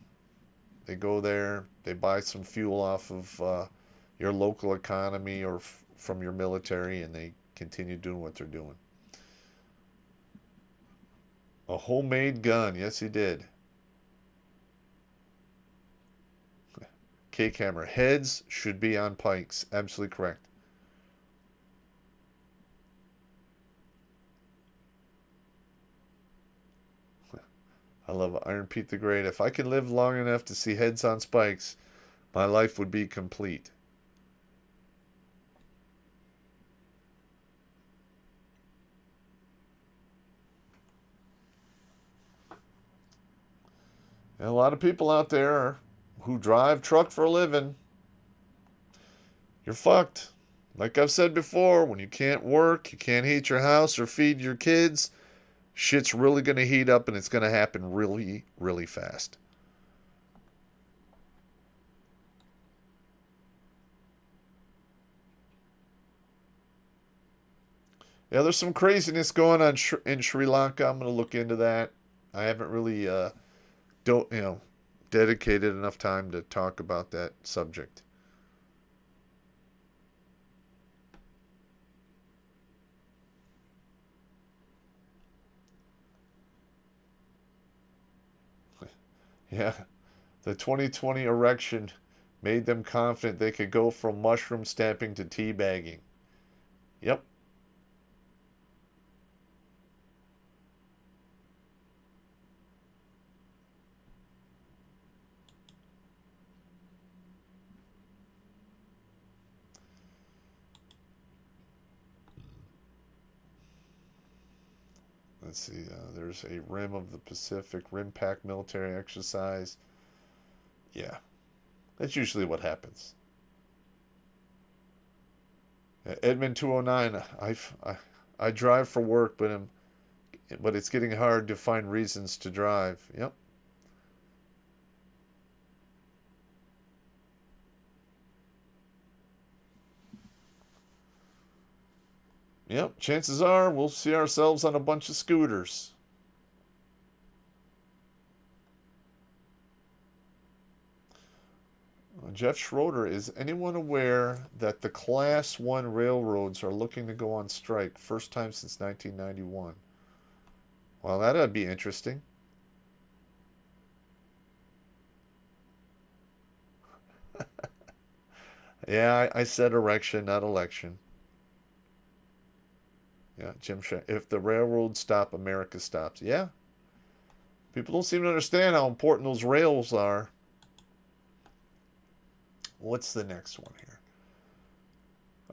They go there, they buy some fuel off of your local economy or from your military, and they continue doing what they're doing. A homemade gun. Yes, he did. K-Camera. Heads should be on pikes. Absolutely correct. I love Iron Pete the Great. If I could live long enough to see heads on spikes, my life would be complete. And a lot of people out there who drive truck for a living, you're fucked. Like I've said before, when you can't work, you can't heat your house or feed your kids, shit's really going to heat up, and it's going to happen really, really fast. Yeah, there's some craziness going on in Sri Lanka. I'm going to look into that. I haven't really dedicated enough time to talk about that subject. Yeah, the 2020 erection made them confident they could go from mushroom stamping to teabagging. Yep. Let's see, there's a Rim of the Pacific, Rim Pack military exercise. Yeah, that's usually what happens. Edmund 209, I drive for work, but it's getting hard to find reasons to drive. Yep. Yep, chances are we'll see ourselves on a bunch of scooters. Jeff Schroeder, is anyone aware that the Class 1 railroads are looking to go on strike? First time since 1991. Well, that'd be interesting. Yeah, I said erection, not election. Yeah, Jim. If the railroads stop, America stops. Yeah. People don't seem to understand how important those rails are. What's the next one here?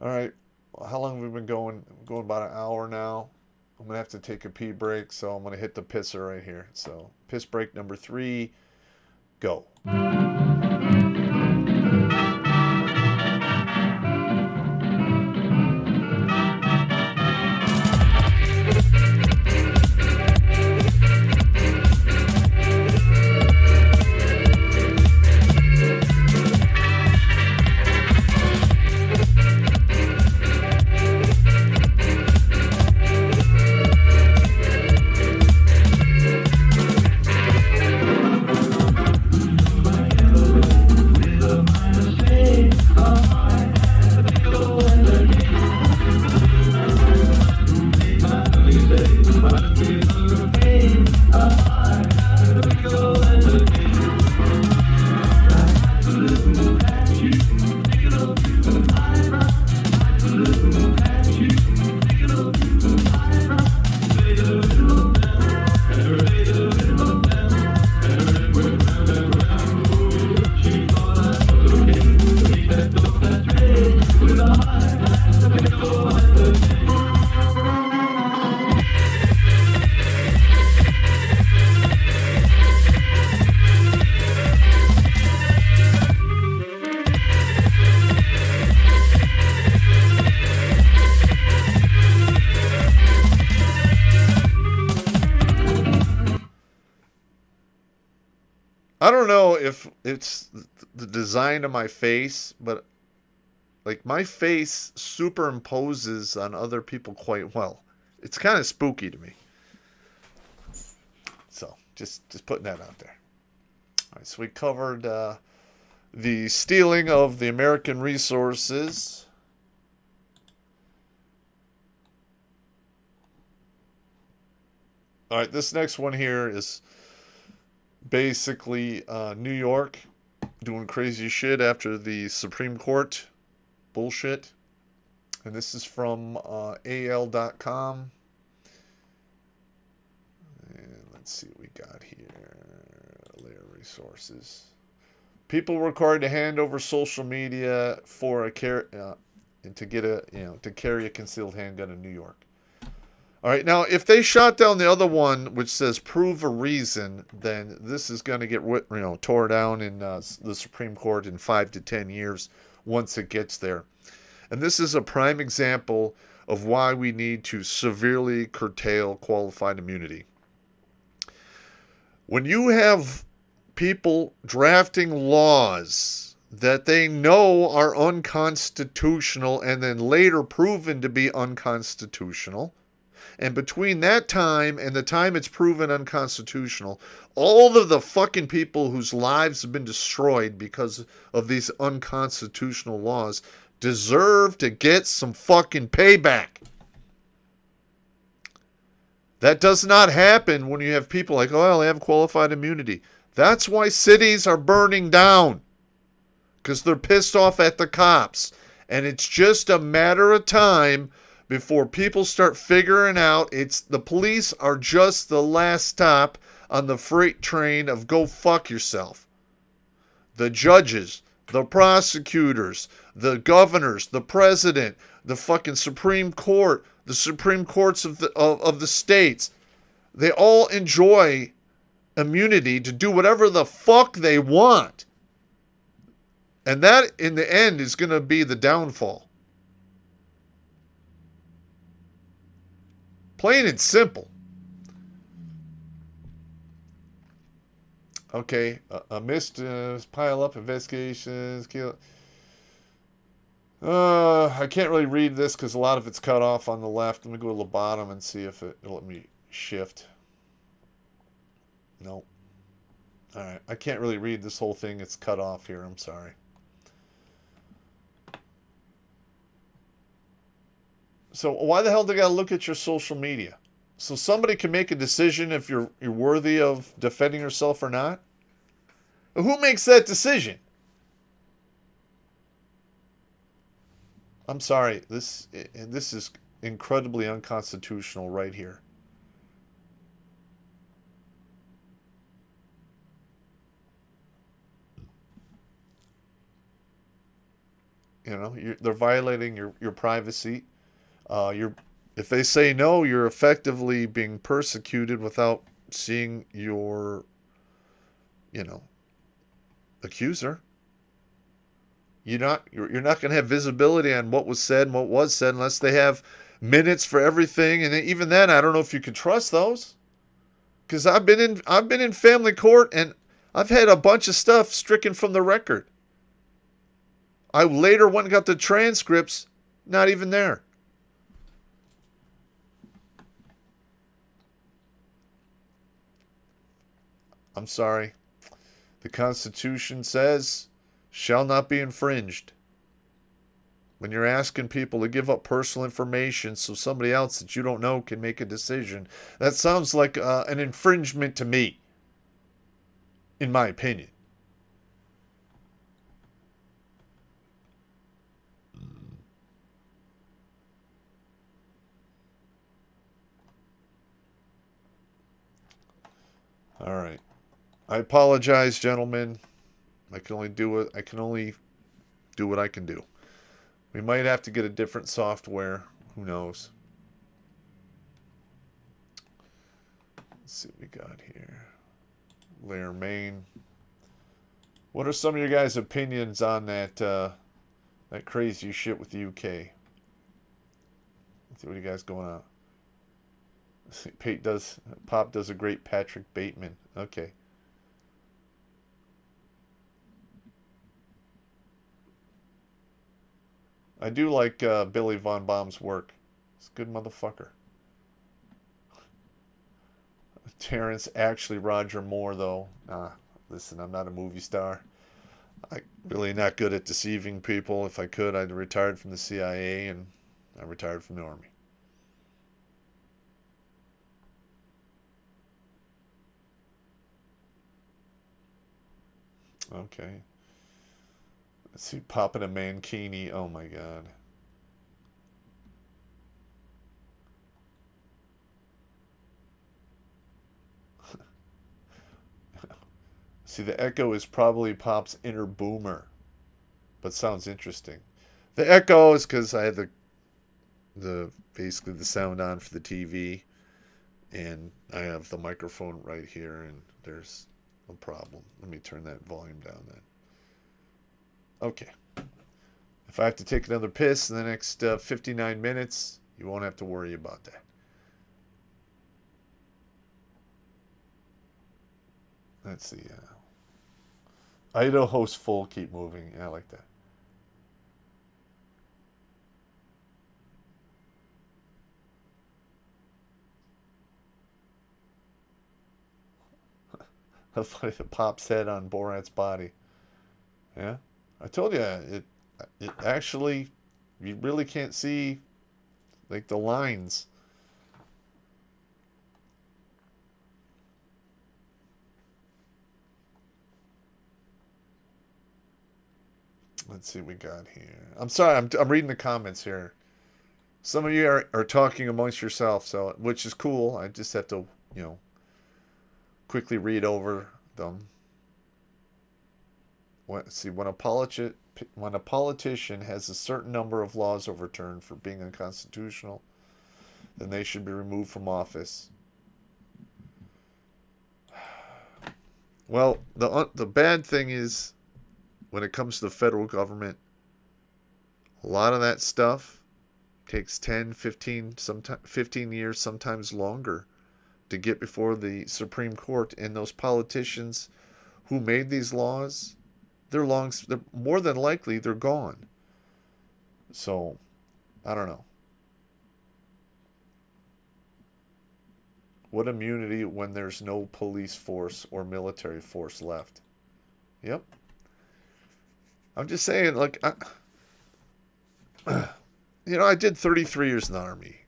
All right. Well, how long have we been going? We're going about an hour now. I'm going to have to take a pee break, so I'm going to hit the pisser right here. So, piss break number 3. Go. I don't know if it's the design of my face, but like my face superimposes on other people quite well. It's kind of spooky to me. So just putting that out there. All right, so we covered the stealing of the American resources. All right, this next one here is basically New York doing crazy shit after the Supreme Court bullshit. And this is from AL.com. And let's see what we got here. Layer resources. People were required to hand over social media for and to get to carry a concealed handgun in New York. All right, now if they shot down the other one, which says "prove a reason," then this is going to get tore down in the Supreme Court in 5 to 10 years once it gets there. And this is a prime example of why we need to severely curtail qualified immunity. When you have people drafting laws that they know are unconstitutional and then later proven to be unconstitutional, and between that time and the time it's proven unconstitutional, all of the fucking people whose lives have been destroyed because of these unconstitutional laws deserve to get some fucking payback. That does not happen when you have people like, oh, they have qualified immunity. That's why cities are burning down. Because they're pissed off at the cops. And it's just a matter of time before people start figuring out the police are just the last stop on the freight train of go fuck yourself. The judges, the prosecutors, the governors, the president, the fucking Supreme Court, the Supreme Courts of the states, they all enjoy immunity to do whatever the fuck they want. And that, in the end, is going to be the downfall. Plain and simple. Okay, a missed pile up investigations. I can't really read this because a lot of it's cut off on the left. Let me go to the bottom and see if it'll let me shift. Nope. All right, I can't really read this whole thing. It's cut off here. I'm sorry. So why the hell do they got to look at your social media? So somebody can make a decision if you're worthy of defending yourself or not? Who makes that decision? I'm sorry. This is incredibly unconstitutional right here. They're violating your privacy. If they say no, you're effectively being persecuted without seeing your, accuser. You're not going to have visibility on what was said and what was said unless they have minutes for everything. And even then, I don't know if you can trust those, because I've been in family court and I've had a bunch of stuff stricken from the record. I later went and got the transcripts, not even there. I'm sorry. The Constitution says, shall not be infringed. When you're asking people to give up personal information so somebody else that you don't know can make a decision, that sounds like an infringement to me, in my opinion. All right. I apologize, gentlemen. I can only do what I can do. We might have to get a different software. Who knows? Let's see what we got here. Layer main. What are some of your guys' opinions on that that crazy shit with the UK? Let's see what you guys going on. Pop does a great Patrick Bateman. Okay. I do like Billy Von Baum's work. He's a good motherfucker. Terrence actually Roger Moore, though. Listen, I'm not a movie star. I'm really not good at deceiving people. If I could, I'd retired from the CIA and I retired from the Army. Okay. Let's see, popping a mankini. Oh my god. See, the echo is probably Pop's inner boomer, but sounds interesting. The echo is because I had the basically the sound on for the TV, and I have the microphone right here, and there's no problem. Let me turn that volume down then. Okay. If I have to take another piss in the next 59 minutes, you won't have to worry about that. Let's see. Idaho's full. Keep moving. Yeah, I like that. How funny, the Pop's head on Borat's body. Yeah, I told you it actually, you really can't see like the lines. Let's see what we got here. I'm sorry, I'm reading the comments here. Some of you are talking amongst yourself, so which is cool. I just have to, quickly read over them. Let's see, when a politician has a certain number of laws overturned for being unconstitutional, then they should be removed from office. Well, the bad thing is, when it comes to the federal government, a lot of that stuff takes 10, 15, 15 years, sometimes longer, to get before the Supreme Court. And those politicians who made these laws, they're more than likely they're gone. So, I don't know. What immunity when there's no police force or military force left? Yep. I'm just saying, like, I did 33 years in the Army.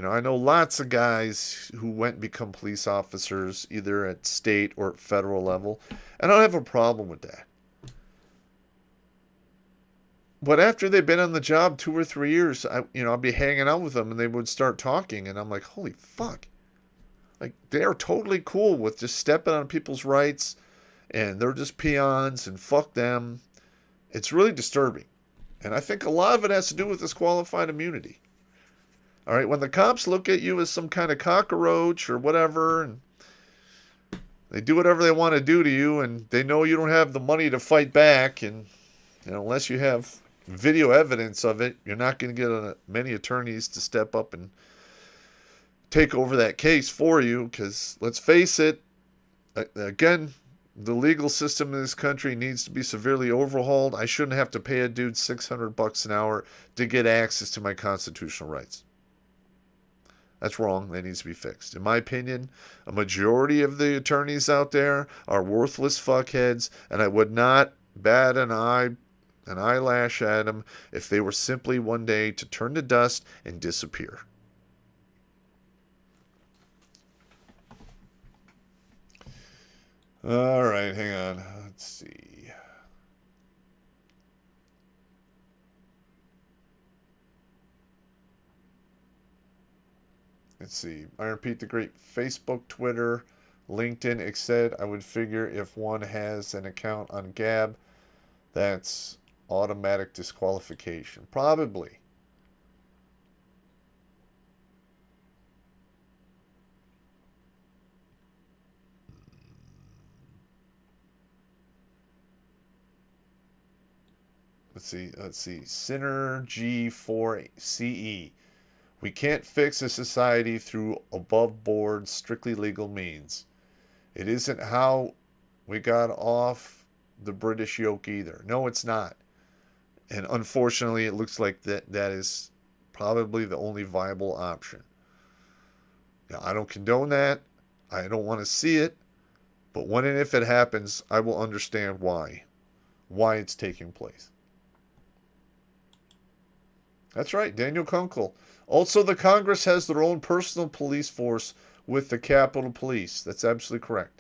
I know lots of guys who went and become police officers, either at state or at federal level, and I don't have a problem with that. But after they've been on the job 2 or 3 years, I'd be hanging out with them, and they would start talking, and I'm like, holy fuck. Like, they're totally cool with just stepping on people's rights, and they're just peons, and fuck them. It's really disturbing. And I think a lot of it has to do with this qualified immunity. All right, when the cops look at you as some kind of cockroach or whatever, and they do whatever they want to do to you, and they know you don't have the money to fight back, and unless you have video evidence of it, you're not going to get many attorneys to step up and take over that case for you, because let's face it, again, the legal system in this country needs to be severely overhauled. I shouldn't have to pay a dude $600 an hour to get access to my constitutional rights. That's wrong. That needs to be fixed. In my opinion, a majority of the attorneys out there are worthless fuckheads, and I would not bat an eyelash at them if they were simply one day to turn to dust and disappear. All right, hang on. Let's see. Let's see. Iron Pete the Great. Facebook, Twitter, LinkedIn, etc. I would figure if one has an account on Gab, that's automatic disqualification. Probably. Let's see. Synergy4CE. We can't fix a society through above-board, strictly legal means. It isn't how we got off the British yoke either. No, it's not. And unfortunately, it looks like that is probably the only viable option. Now, I don't condone that. I don't want to see it. But when and if it happens, I will understand why it's taking place. That's right, Daniel Kunkel. Also, the Congress has their own personal police force with the Capitol Police. That's absolutely correct.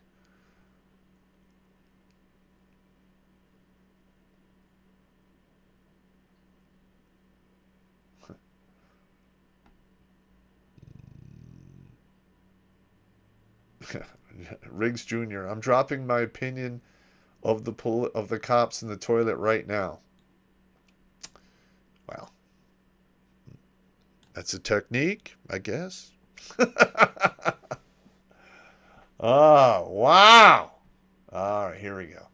Riggs Jr. I'm dropping my opinion of the cops in the toilet right now. Wow. That's a technique, I guess. Oh, wow. All right, here we go.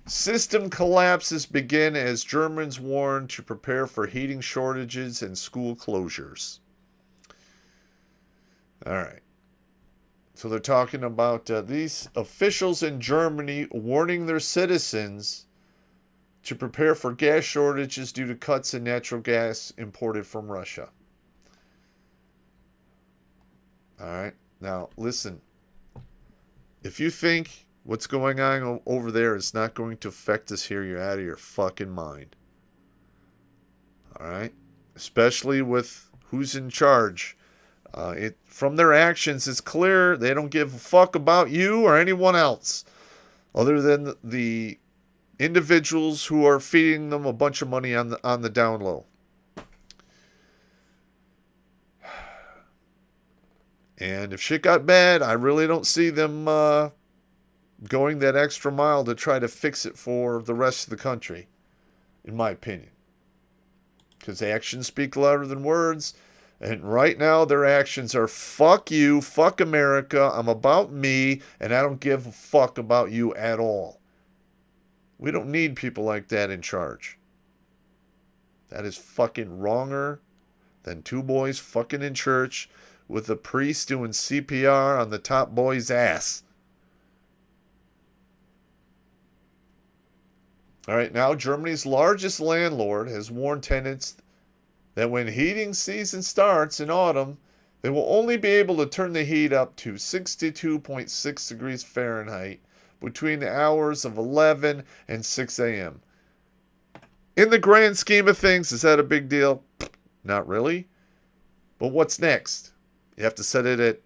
System collapses begin as Germans warn to prepare for heating shortages and school closures. All right. So they're talking about these officials in Germany warning their citizens to prepare for gas shortages due to cuts in natural gas imported from Russia. All right. Now, listen. If you think what's going on over there is not going to affect us here, you're out of your fucking mind. All right? Especially with who's in charge. From their actions, it's clear they don't give a fuck about you or anyone else other than the individuals who are feeding them a bunch of money on the down low. And if shit got bad, I really don't see them going that extra mile to try to fix it for the rest of the country, in my opinion. Because actions speak louder than words. And right now, their actions are fuck you, fuck America, I'm about me, and I don't give a fuck about you at all. We don't need people like that in charge. That is fucking wronger than two boys fucking in church with a priest doing CPR on the top boy's ass. All right, now Germany's largest landlord has warned tenants that when heating season starts in autumn, they will only be able to turn the heat up to 62.6 degrees Fahrenheit between the hours of 11 and 6 a.m. In the grand scheme of things, is that a big deal? Not really. But what's next? You have to set it at,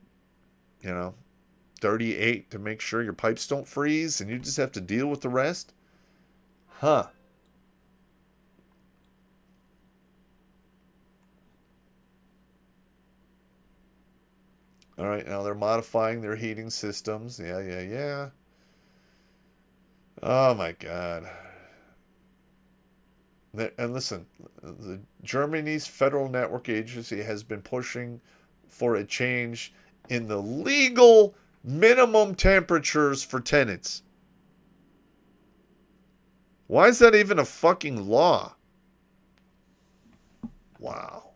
38 to make sure your pipes don't freeze, and you just have to deal with the rest? Huh. All right, now they're modifying their heating systems. Yeah. Oh, my God. And listen, the Germany's Federal Network Agency has been pushing for a change in the legal minimum temperatures for tenants. Why is that even a fucking law? Wow.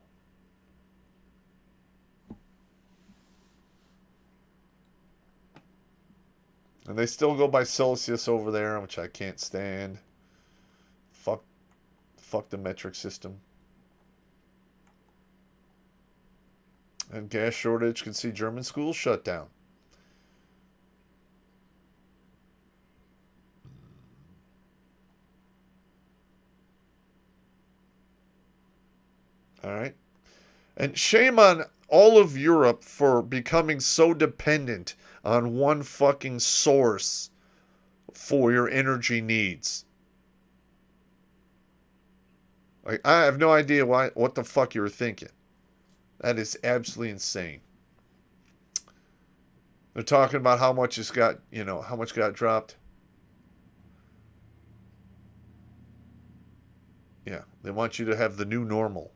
And they still go by Celsius over there, which I can't stand. Fuck the metric system. And gas shortage can see German schools shut down. All right. And shame on all of Europe for becoming so dependent on one fucking source for your energy needs. Like, I have no idea what the fuck you were thinking. That is absolutely insane. They're talking about how much how much got dropped. Yeah, they want you to have the new normal.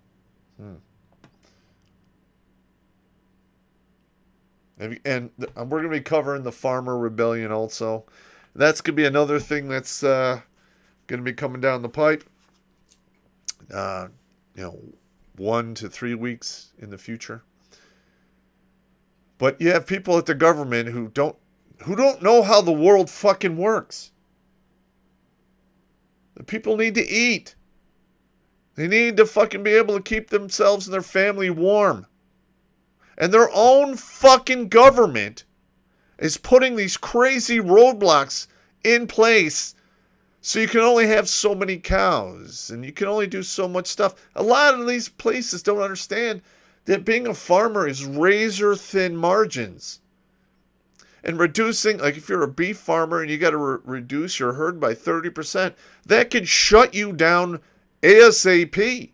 And we're going to be covering the farmer rebellion also. That's going to be another thing that's going to be coming down the pipe. 1 to 3 weeks in the future. But you have people at the government who don't who don't know how the world fucking works. The people need to eat. They need to fucking be able to keep themselves and their family warm. And their own fucking government is putting these crazy roadblocks in place so you can only have so many cows and you can only do so much stuff. A lot of these places don't understand that being a farmer is razor thin margins. And reducing, like if you're a beef farmer and you got to reduce your herd by 30%, that could shut you down ASAP.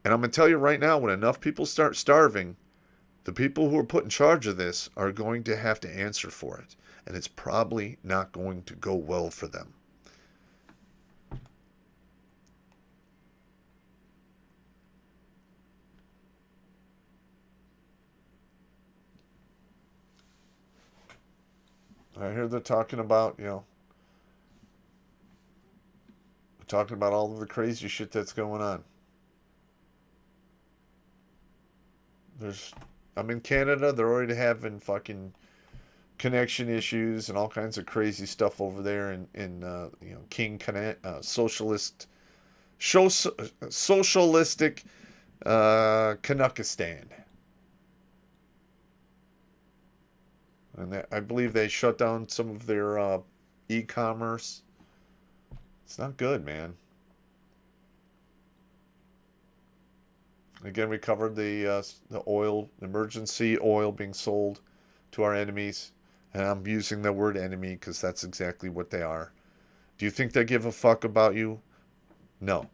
And I'm going to tell you right now, when enough people start starving, the people who are put in charge of this are going to have to answer for it. And it's probably not going to go well for them. I hear they're talking about, talking about all of the crazy shit that's going on. I'm in Canada. They're already having fucking connection issues and all kinds of crazy stuff over there in socialistic Canuckistan. And I believe they shut down some of their e-commerce. It's not good, man. Again, we covered the oil, emergency oil being sold to our enemies. And I'm using the word enemy because that's exactly what they are. Do you think they give a fuck about you? No.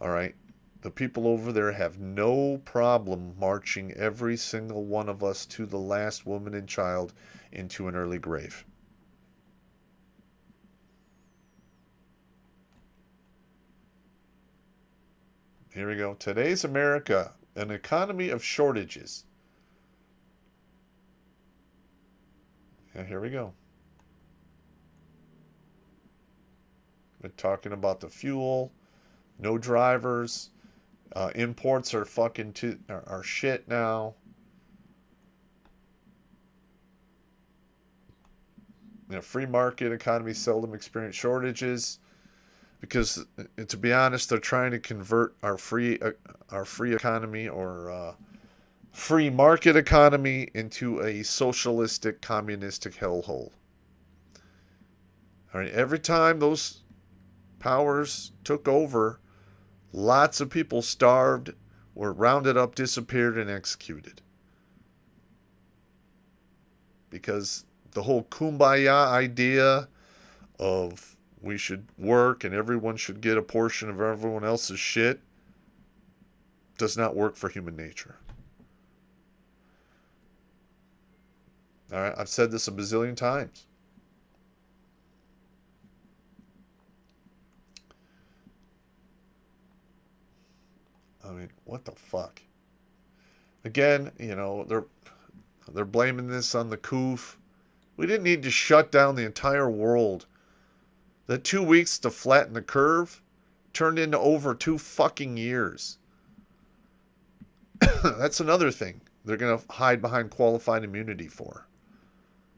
All right. The people over there have no problem marching every single one of us to the last woman and child into an early grave. Here we go. Today's America, an economy of shortages. Yeah, here we go. We're talking about the fuel, no drivers. Imports are fucking are shit now. Free market economies seldom experience shortages because, to be honest, they're trying to convert our free economy or free market economy into a socialistic, communistic hellhole. All right, every time those powers took over, lots of people starved, were rounded up, disappeared, and executed. Because the whole kumbaya idea of we should work and everyone should get a portion of everyone else's shit does not work for human nature. All right, I've said this a bazillion times. I mean, what the fuck? Again, they're blaming this on the coof. We didn't need to shut down the entire world. The 2 weeks to flatten the curve turned into over 2 fucking years. That's another thing they're going to hide behind qualified immunity for.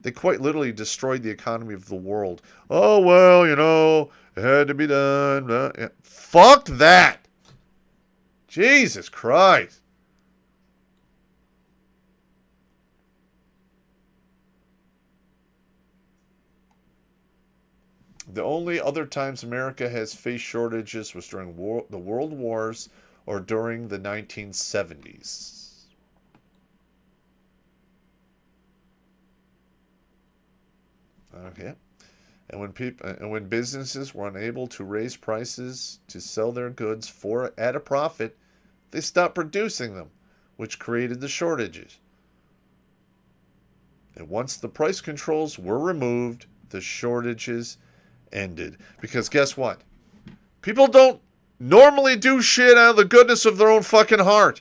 They quite literally destroyed the economy of the world. Oh, well, it had to be done. Yeah. Fuck that. Jesus Christ. The only other times America has faced shortages was during the World Wars or during the 1970s. Okay. And when businesses were unable to raise prices to sell their goods at a profit, they stopped producing them, which created the shortages. And once the price controls were removed, the shortages ended. Because guess what? People don't normally do shit out of the goodness of their own fucking heart.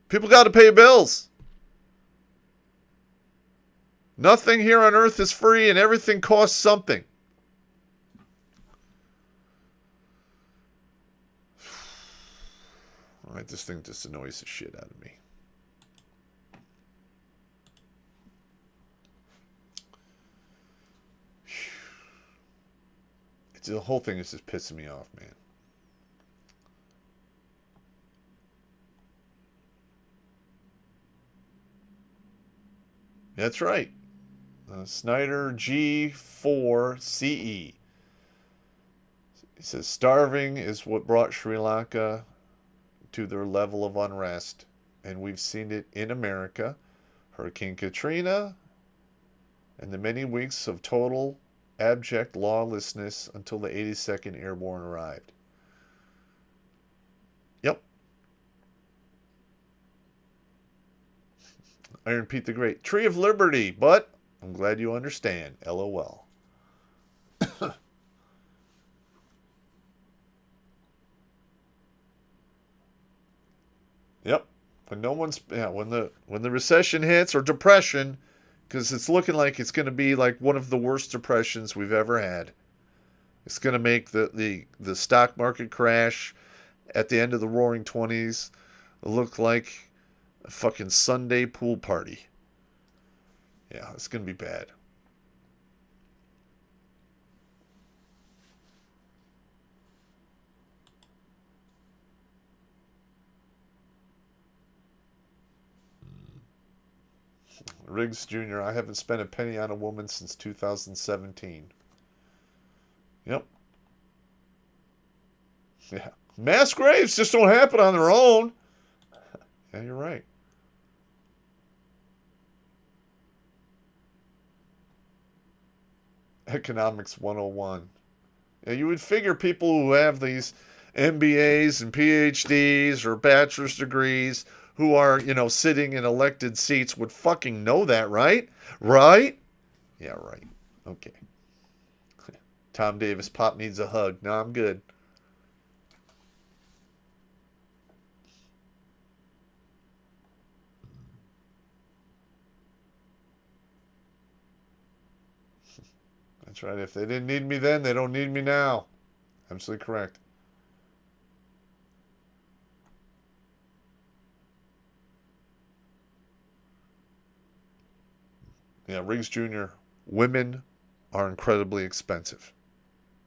People got to pay bills. Nothing here on earth is free and everything costs something. All right, this thing just annoys the shit out of me. The whole thing is just pissing me off, man. That's right. Snyder G4CE. He says, starving is what brought Sri Lanka to their level of unrest. And we've seen it in America. Hurricane Katrina and the many weeks of total abject lawlessness until the 82nd Airborne arrived. Yep. Iron Pete the Great. Tree of Liberty, but I'm glad you understand. LOL. Yep. When no one's when the recession hits or depression, because it's looking like it's going to be like one of the worst depressions we've ever had. It's going to make the stock market crash at the end of the Roaring '20s look like a fucking Sunday pool party. Yeah, it's going to be bad. Riggs Jr., I haven't spent a penny on a woman since 2017. Yep. Yeah. Mass graves just don't happen on their own. Yeah, you're right. Economics 101. Yeah, you would figure people who have these MBAs and PhDs or bachelor's degrees who are, sitting in elected seats would fucking know that, right? Right? Yeah, right. Okay. Tom Davis, Pop needs a hug. No, I'm good. That's right. If they didn't need me then, they don't need me now. Absolutely correct. Yeah, Riggs Jr., women are incredibly expensive.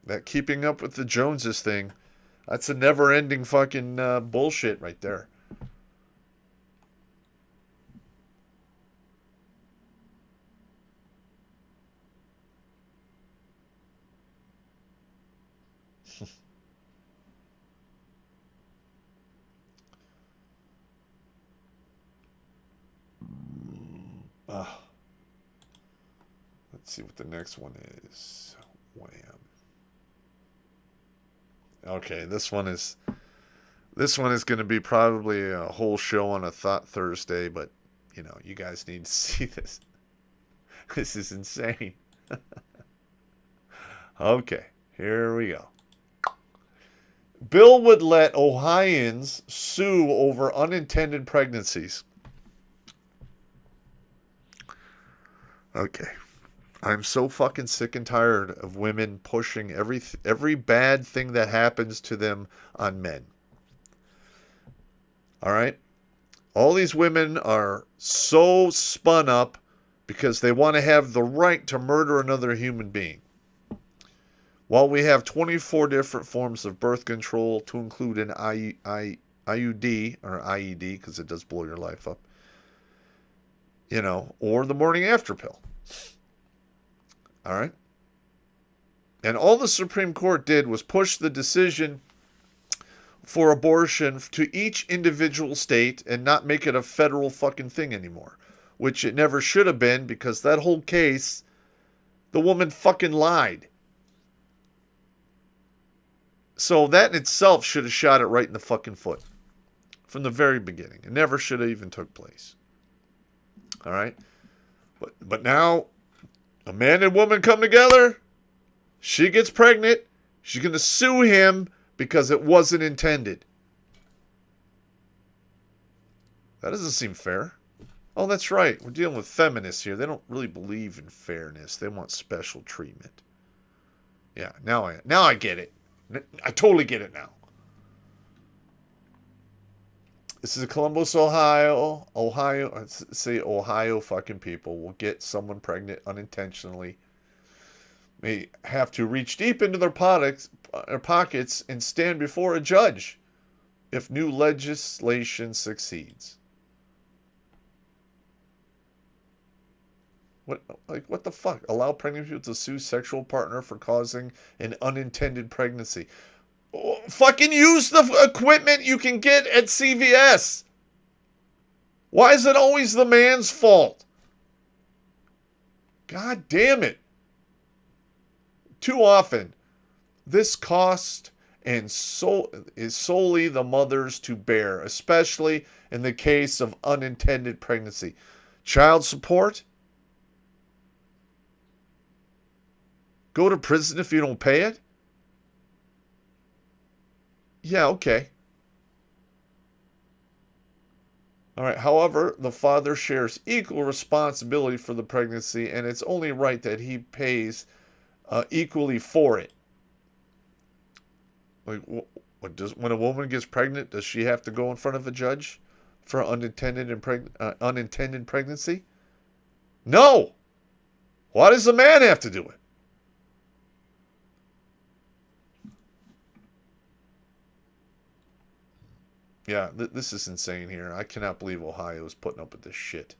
That keeping up with the Joneses thing, that's a never-ending fucking bullshit right there. Let's see what the next one is. Wham. Okay, this one is going to be probably a whole show on a Thought Thursday, but you guys need to see this. This is insane. Okay, here we go. Bill would let Ohioans sue over unintended pregnancies. Okay. I'm so fucking sick and tired of women pushing every bad thing that happens to them on men. All right? All these women are so spun up because they want to have the right to murder another human being. While we have 24 different forms of birth control to include an IUD or IED because it does blow your life up, or the morning after pill. All right? And all the Supreme Court did was push the decision for abortion to each individual state and not make it a federal fucking thing anymore, which it never should have been because that whole case, the woman fucking lied. So that in itself should have shot it right in the fucking foot from the very beginning. It never should have even took place. All right? But now a man and woman come together. She gets pregnant. She's going to sue him because it wasn't intended. That doesn't seem fair. Oh, that's right. We're dealing with feminists here. They don't really believe in fairness. They want special treatment. Yeah, now I get it. I totally get it now. This is Columbus, Ohio. Say Ohio fucking people will get someone pregnant unintentionally. May have to reach deep into their pockets and stand before a judge if new legislation succeeds. What the fuck? Allow pregnant people to sue sexual partner for causing an unintended pregnancy. Oh, fucking use the equipment you can get at CVS. Why is it always the man's fault? God damn it. Too often, this cost is solely the mother's to bear, especially in the case of unintended pregnancy. Child support? Go to prison if you don't pay it? Yeah, okay. All right. However, the father shares equal responsibility for the pregnancy, and it's only right that he pays equally for it. Like, when a woman gets pregnant, does she have to go in front of a judge for unintended pregnancy? No. Why does the man have to do it? Yeah, this is insane here. I cannot believe Ohio is putting up with this shit.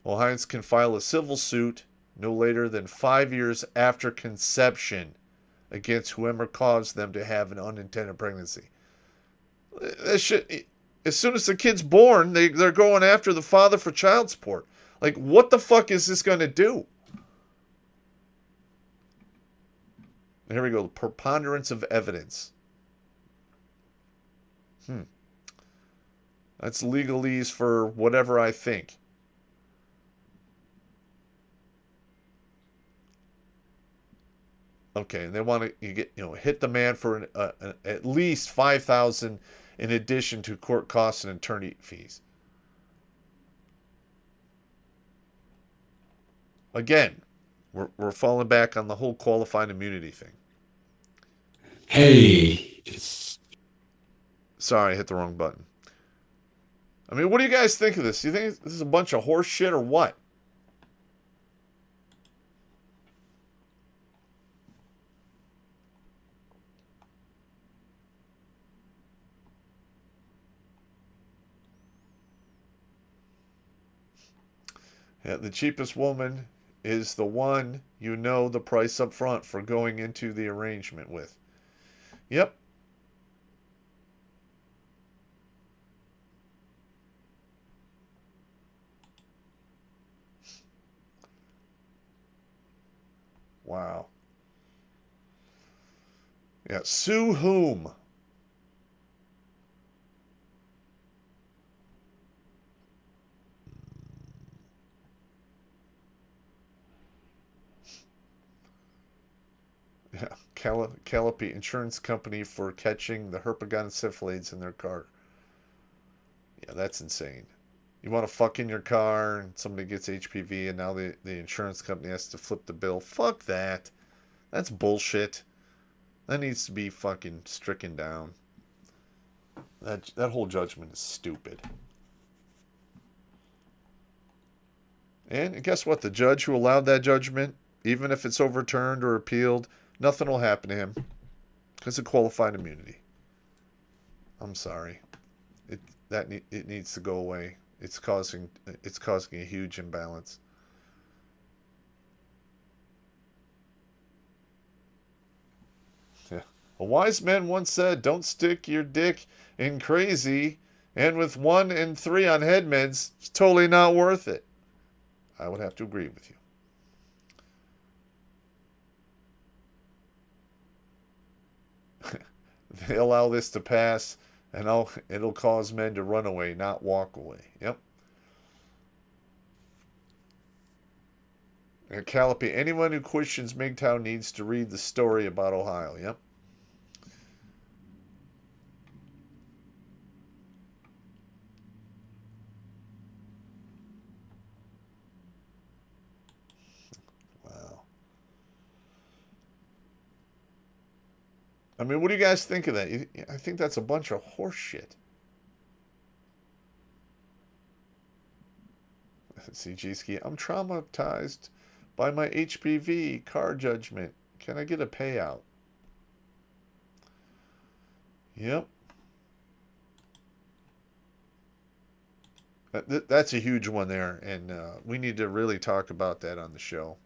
Ohioans can file a civil suit no later than 5 years after conception against whoever caused them to have an unintended pregnancy. That shit, as soon as the kid's born, they're going after the father for child support. Like, what the fuck is this going to do? Here we go. The preponderance of evidence. That's legalese for whatever I think. Okay, and they want to hit the man for at least $5,000 in addition to court costs and attorney fees. Again, we're falling back on the whole qualified immunity thing. Hey, sorry, I hit the wrong button. I mean, what do you guys think of this? Do you think this is a bunch of horse shit or what? Yeah, the cheapest woman is the one you know the price up front for going into the arrangement with. Yep. Wow. Yeah, sue whom? Yeah, Callipy Insurance Company for catching the herpagon syphilades in their car. Yeah, that's insane. You want to fuck in your car and somebody gets HPV and now the insurance company has to flip the bill. Fuck that. That's bullshit. That needs to be fucking stricken down. That whole judgment is stupid. And guess what? The judge who allowed that judgment, even if it's overturned or appealed, nothing will happen to him because of qualified immunity. I'm sorry. It needs to go away. It's causing a huge imbalance. Yeah. A wise man once said, "Don't stick your dick in crazy, and with 1 and 3 on head meds, it's totally not worth it." I would have to agree with you. They allow this to pass, and it'll cause men to run away, not walk away. Yep. And Callipy, anyone who questions MGTOW needs to read the story about Ohio. Yep. Wow. I mean, what do you guys think of that? I think that's a bunch of horse shit. CG Ski, I'm traumatized by my HPV car judgment. Can I get a payout? Yep. That's a huge one there, and we need to really talk about that on the show.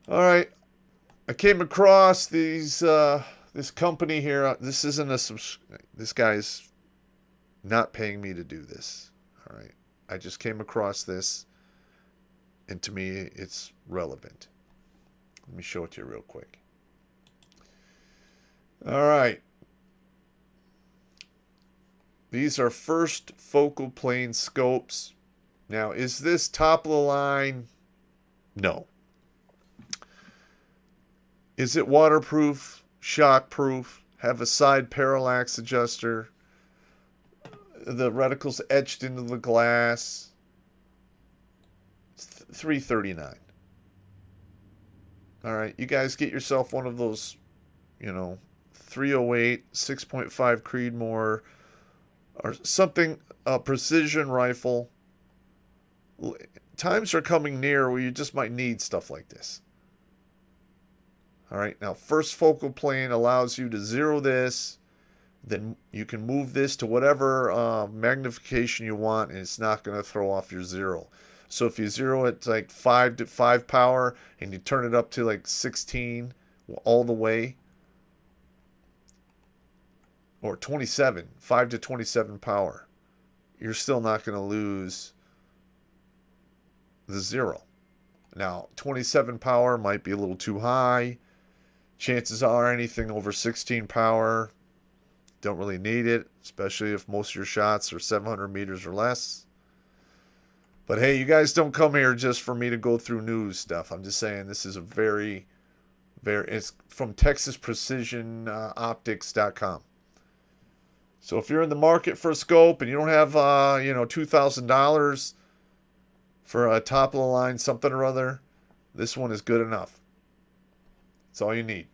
All right. I came across these this company here. This isn't this guy's not paying me to do this. All right. I just came across this, and to me, it's relevant. Let me show it to you real quick. All right. These are first focal plane scopes. Now, is this top of the line? No. Is it waterproof, shockproof, have a side parallax adjuster, the reticles etched into the glass? It's $339. All right, you guys get yourself one of those, 308, 6.5 Creedmoor, or something, a precision rifle. Times are coming near where you just might need stuff like this. All right, now first focal plane allows you to zero this. Then you can move this to whatever magnification you want, and it's not going to throw off your zero. So if you zero it to like 5 power and you turn it up to like 16 all the way, or 27, 5 to 27 power, you're still not going to lose the zero. Now, 27 power might be a little too high. Chances are anything over 16 power, don't really need it, especially if most of your shots are 700 meters or less. But hey, you guys don't come here just for me to go through news stuff. I'm just saying this is a very, it's from TexasPrecisionOptics.com. So if you're in the market for a scope and you don't have, $2,000 for a top of the line something or other, this one is good enough. That's all you need.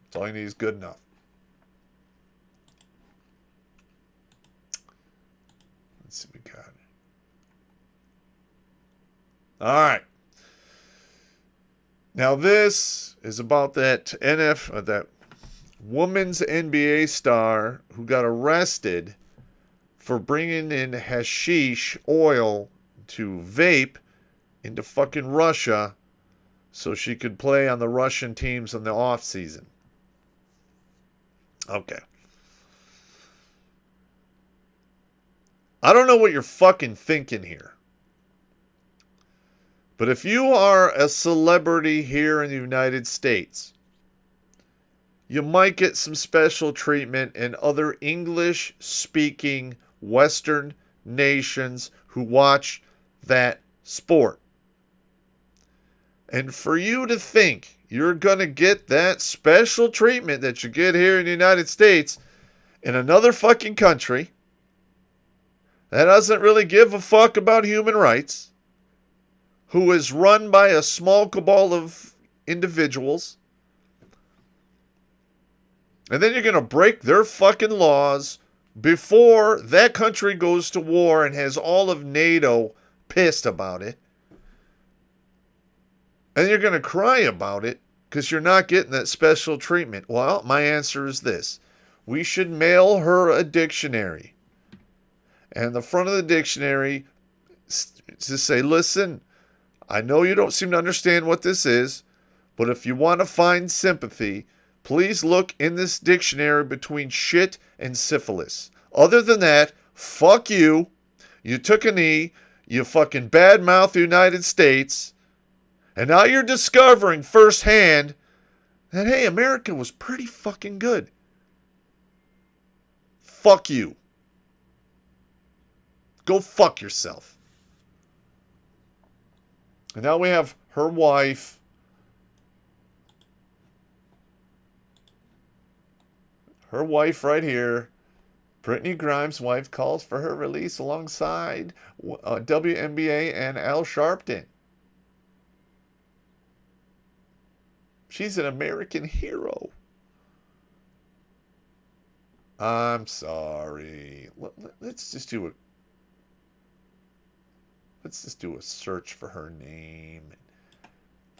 That's all you need is good enough. Let's see what we got. All right. Now this is about that that woman's NBA star who got arrested for bringing in hashish oil to vape into fucking Russia so she could play on the Russian teams in the off season. Okay. I don't know what you're fucking thinking here. But if you are a celebrity here in the United States, you might get some special treatment in other English-speaking Western nations who watch that sport. And for you to think you're going to get that special treatment that you get here in the United States in another fucking country that doesn't really give a fuck about human rights, who is run by a small cabal of individuals, and then you're going to break their fucking laws before that country goes to war and has all of NATO pissed about it, and you're going to cry about it because you're not getting that special treatment. Well, my answer is this. We should mail her a dictionary. And the front of the dictionary to say, listen, I know you don't seem to understand what this is, but if you want to find sympathy, please look in this dictionary between shit and syphilis. Other than that, fuck you. You took a knee. You fucking badmouth the United States. And now you're discovering firsthand that, hey, America was pretty fucking good. Fuck you. Go fuck yourself. And now we have her wife. Her wife right here. Brittany Grimes' wife calls for her release alongside WNBA and Al Sharpton. She's an American hero. I'm sorry. Let's just do it. Let's just do a search for her name and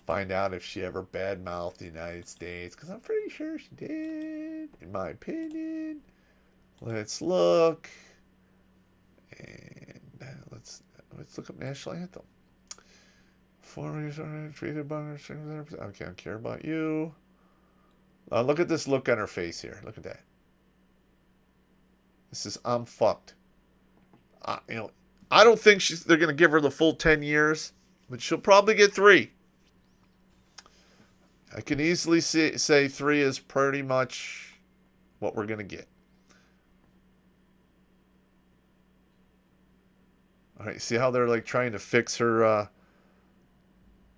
find out if she ever badmouthed the United States, because I'm pretty sure she did, in my opinion. Let's look. And let's look up national anthem. Treated by okay, I don't care about you. Look at this look on her face here. Look at that. This is I'm fucked. I don't think they're going to give her the full 10 years, but she'll probably get 3. I can easily say 3 is pretty much what we're going to get. All right, see how they're like trying to fix her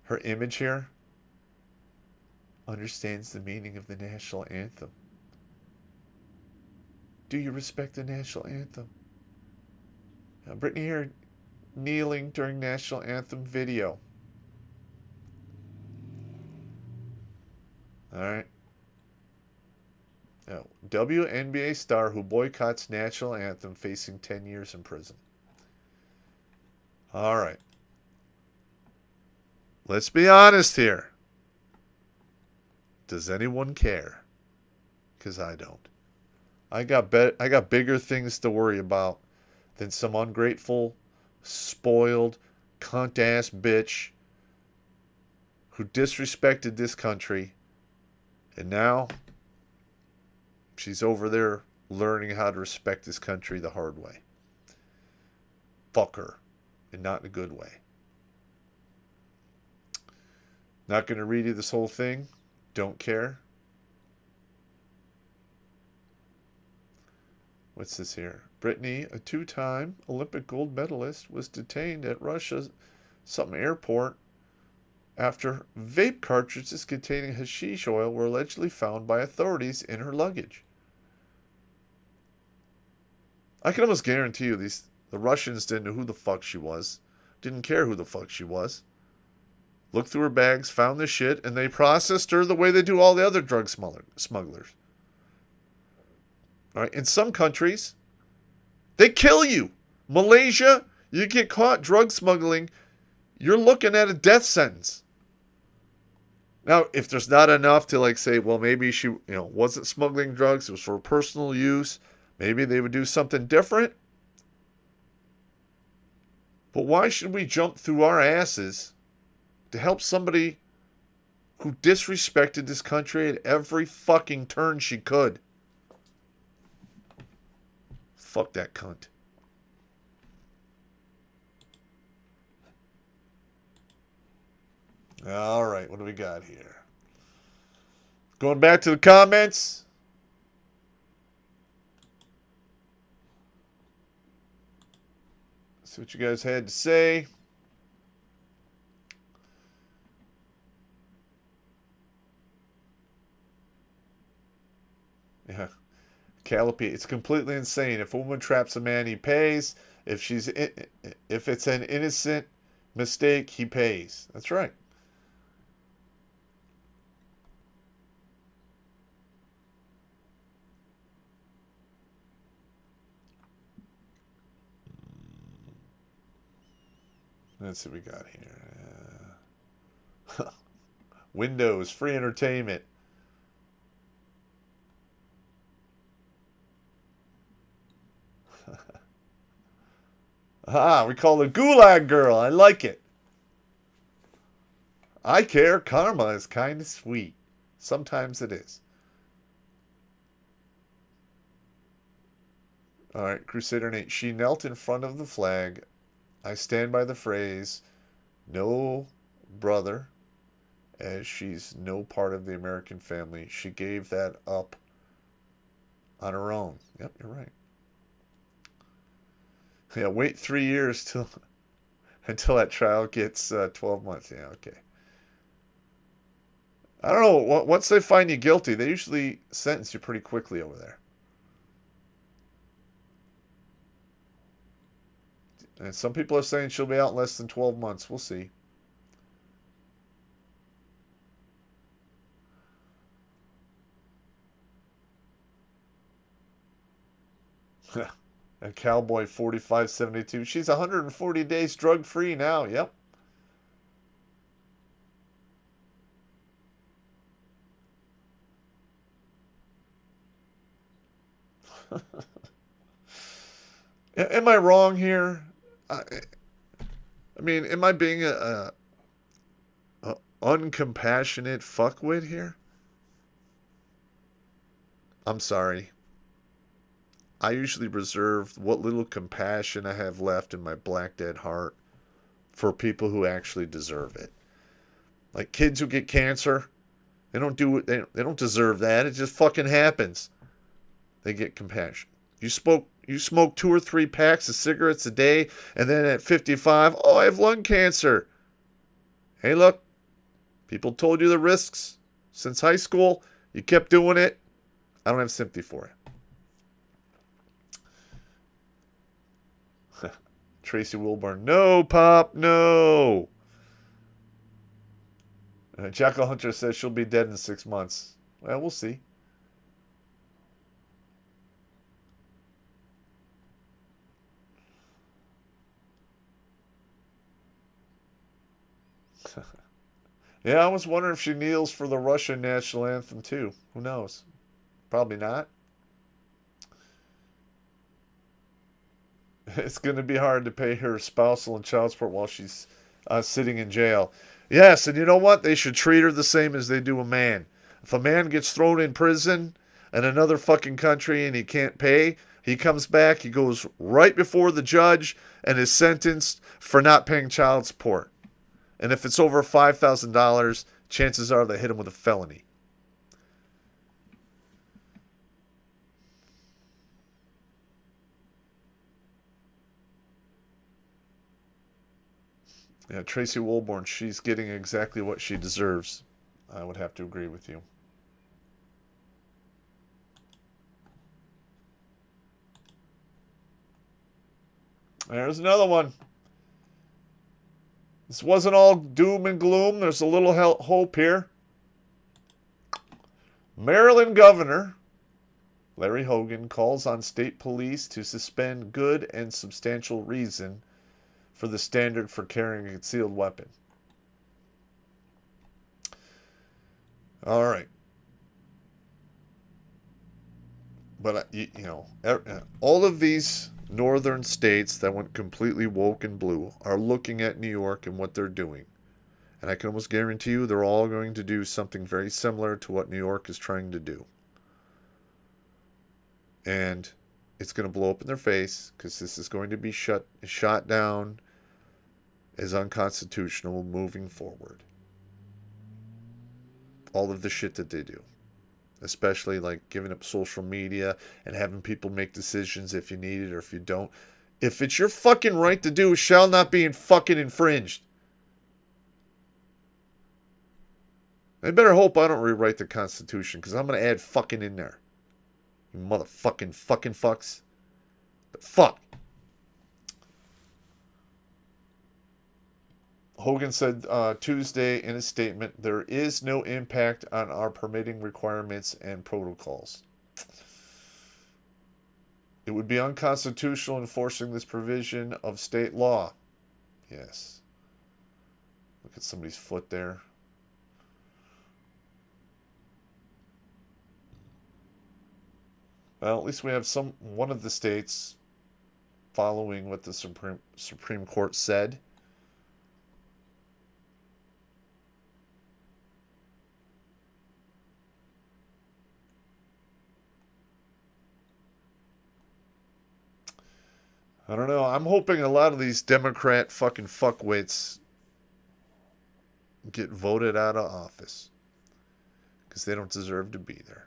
her image here? Understands the meaning of the national anthem. Do you respect the national anthem? Brittany here kneeling during national anthem video. All right. Now, WNBA star who boycotts national anthem facing 10 years in prison. All right. Let's be honest here. Does anyone care? Because I don't. I got bigger things to worry about than some ungrateful, spoiled, cunt-ass bitch who disrespected this country, and now she's over there learning how to respect this country the hard way. Fuck her, and not in a good way. Not going to read you this whole thing. Don't care. What's this here? Brittany, a 2-time Olympic gold medalist, was detained at Russia's something airport after vape cartridges containing hashish oil were allegedly found by authorities in her luggage. I can almost guarantee you the Russians didn't know who the fuck she was. Didn't care who the fuck she was. Looked through her bags, found the shit, and they processed her the way they do all the other drug smugglers. All right, in some countries, they kill you. Malaysia, you get caught drug smuggling, you're looking at a death sentence. Now, if there's not enough to like say, well, maybe she, wasn't smuggling drugs, it was for personal use, maybe they would do something different. But why should we jump through our asses to help somebody who disrespected this country at every fucking turn she could? Fuck that cunt. All right, what do we got here? Going back to the comments. See what you guys had to say. Yeah. Calliope, it's completely insane. If a woman traps a man, he pays. If it's an innocent mistake, he pays. That's right. Let's see what we got here. Windows, free entertainment. We call it Gulag Girl. I like it. I care. Karma is kind of sweet. Sometimes it is. All right, Crusader Nate. She knelt in front of the flag. I stand by the phrase, no brother, as she's no part of the American family. She gave that up on her own. Yep, you're right. Yeah, wait 3 years until that trial gets 12 months. Yeah, okay. I don't know. Once they find you guilty, they usually sentence you pretty quickly over there. And some people are saying she'll be out in less than 12 months. We'll see. And Cowboy 4572. She's 140 days drug-free now. Yep. Am I wrong here? I mean, am I being a uncompassionate fuckwit here? I'm sorry. I usually reserve what little compassion I have left in my black dead heart for people who actually deserve it. Like kids who get cancer, they don't don't deserve that. It just fucking happens. They get compassion. You smoke 2 or 3 packs of cigarettes a day, and then at 55, oh, I have lung cancer. Hey, look, people told you the risks since high school. You kept doing it. I don't have sympathy for it. Tracy Wilburn, no, Pop, no. Jackal Hunter says she'll be dead in 6 months. Well, we'll see. Yeah, I was wondering if she kneels for the Russian national anthem too. Who knows? Probably not. It's going to be hard to pay her spousal and child support while she's sitting in jail. Yes, and you know what? They should treat her the same as they do a man. If a man gets thrown in prison in another fucking country and he can't pay, he comes back, he goes right before the judge and is sentenced for not paying child support. And if it's over $5,000, chances are they hit him with a felony. Yeah, Tracy Wilborn, she's getting exactly what she deserves. I would have to agree with you. There's another one. This wasn't all doom and gloom. There's a little hope here. Maryland Governor Larry Hogan calls on state police to suspend good and substantial reason for the standard for carrying a concealed weapon. All right. But, you know, all of these northern states that went completely woke and blue are looking at New York and what they're doing. And I can almost guarantee you they're all going to do something very similar to what New York is trying to do. And it's going to blow up in their face because this is going to be shot down as unconstitutional moving forward. All of the shit that they do. Especially like giving up social media and having people make decisions if you need it or if you don't. If it's your fucking right to do, it shall not be fucking infringed. I better hope I don't rewrite the Constitution because I'm going to add fucking in there. You motherfucking fucks. But fuck. Hogan said Tuesday in a statement, there is no impact on our permitting requirements and protocols. It would be unconstitutional enforcing this provision of state law. Yes. Look at somebody's foot there. Well, at least we have one of the states following what the Supreme Court said. I don't know. I'm hoping a lot of these Democrat fucking fuckwits get voted out of office because they don't deserve to be there.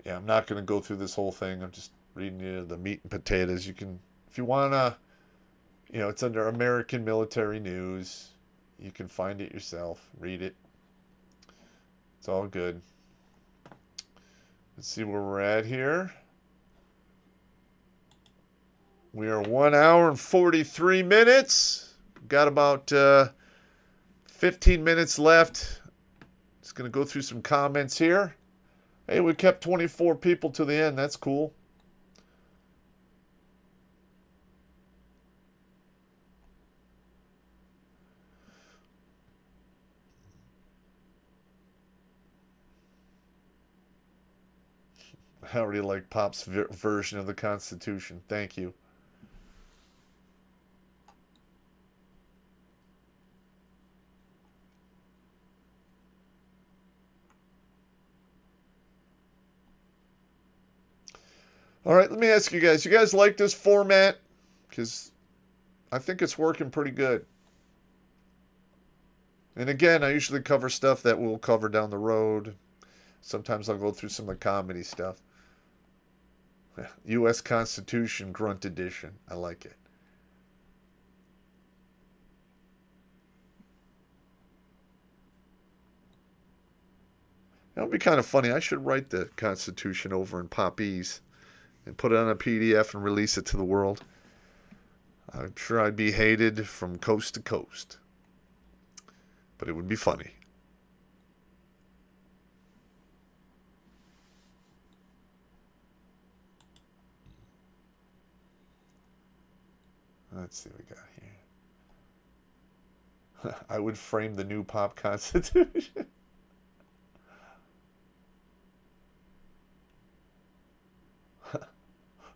Yeah, I'm not going to go through this whole thing. I'm just reading you the meat and potatoes. You can, if you want to, it's under American Military News. You can find it yourself. Read it. It's all good. Let's see where we're at here. We are 1 hour and 43 minutes. Got about 15 minutes left. Just going to go through some comments here. Hey, we kept 24 people to the end. That's cool. I already like Pop's version of the Constitution. Thank you. All right, let me ask you guys. You guys like this format? Because I think it's working pretty good. And again, I usually cover stuff that we'll cover down the road. Sometimes I'll go through some of the comedy stuff. U.S. Constitution Grunt Edition. I like it. That would be kind of funny. I should write the Constitution over in Poppies and put it on a PDF and release it to the world. I'm sure I'd be hated from coast to coast. But it would be funny. Let's see what we got here. I would frame the new Pop Constitution.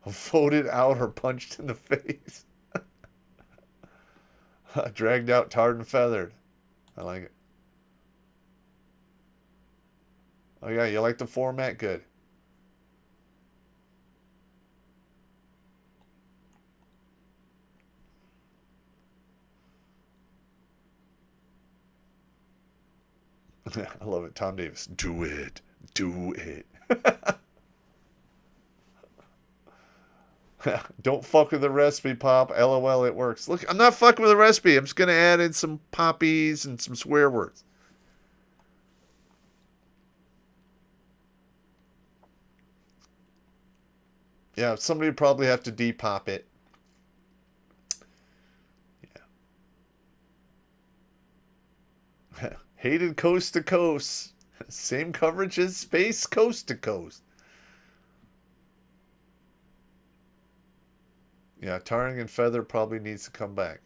Voted out or punched in the face. Dragged out, tarred and feathered. I like it. Oh yeah, you like the format? Good. I love it. Tom Davis. Do it. Do it. Don't fuck with the recipe, Pop. LOL, it works. Look, I'm not fucking with the recipe. I'm just going to add in some poppies and some swear words. Yeah, somebody would probably have to depop it. Yeah. Hated coast to coast. Same coverage as space coast to coast. Yeah, tarring and feather probably needs to come back.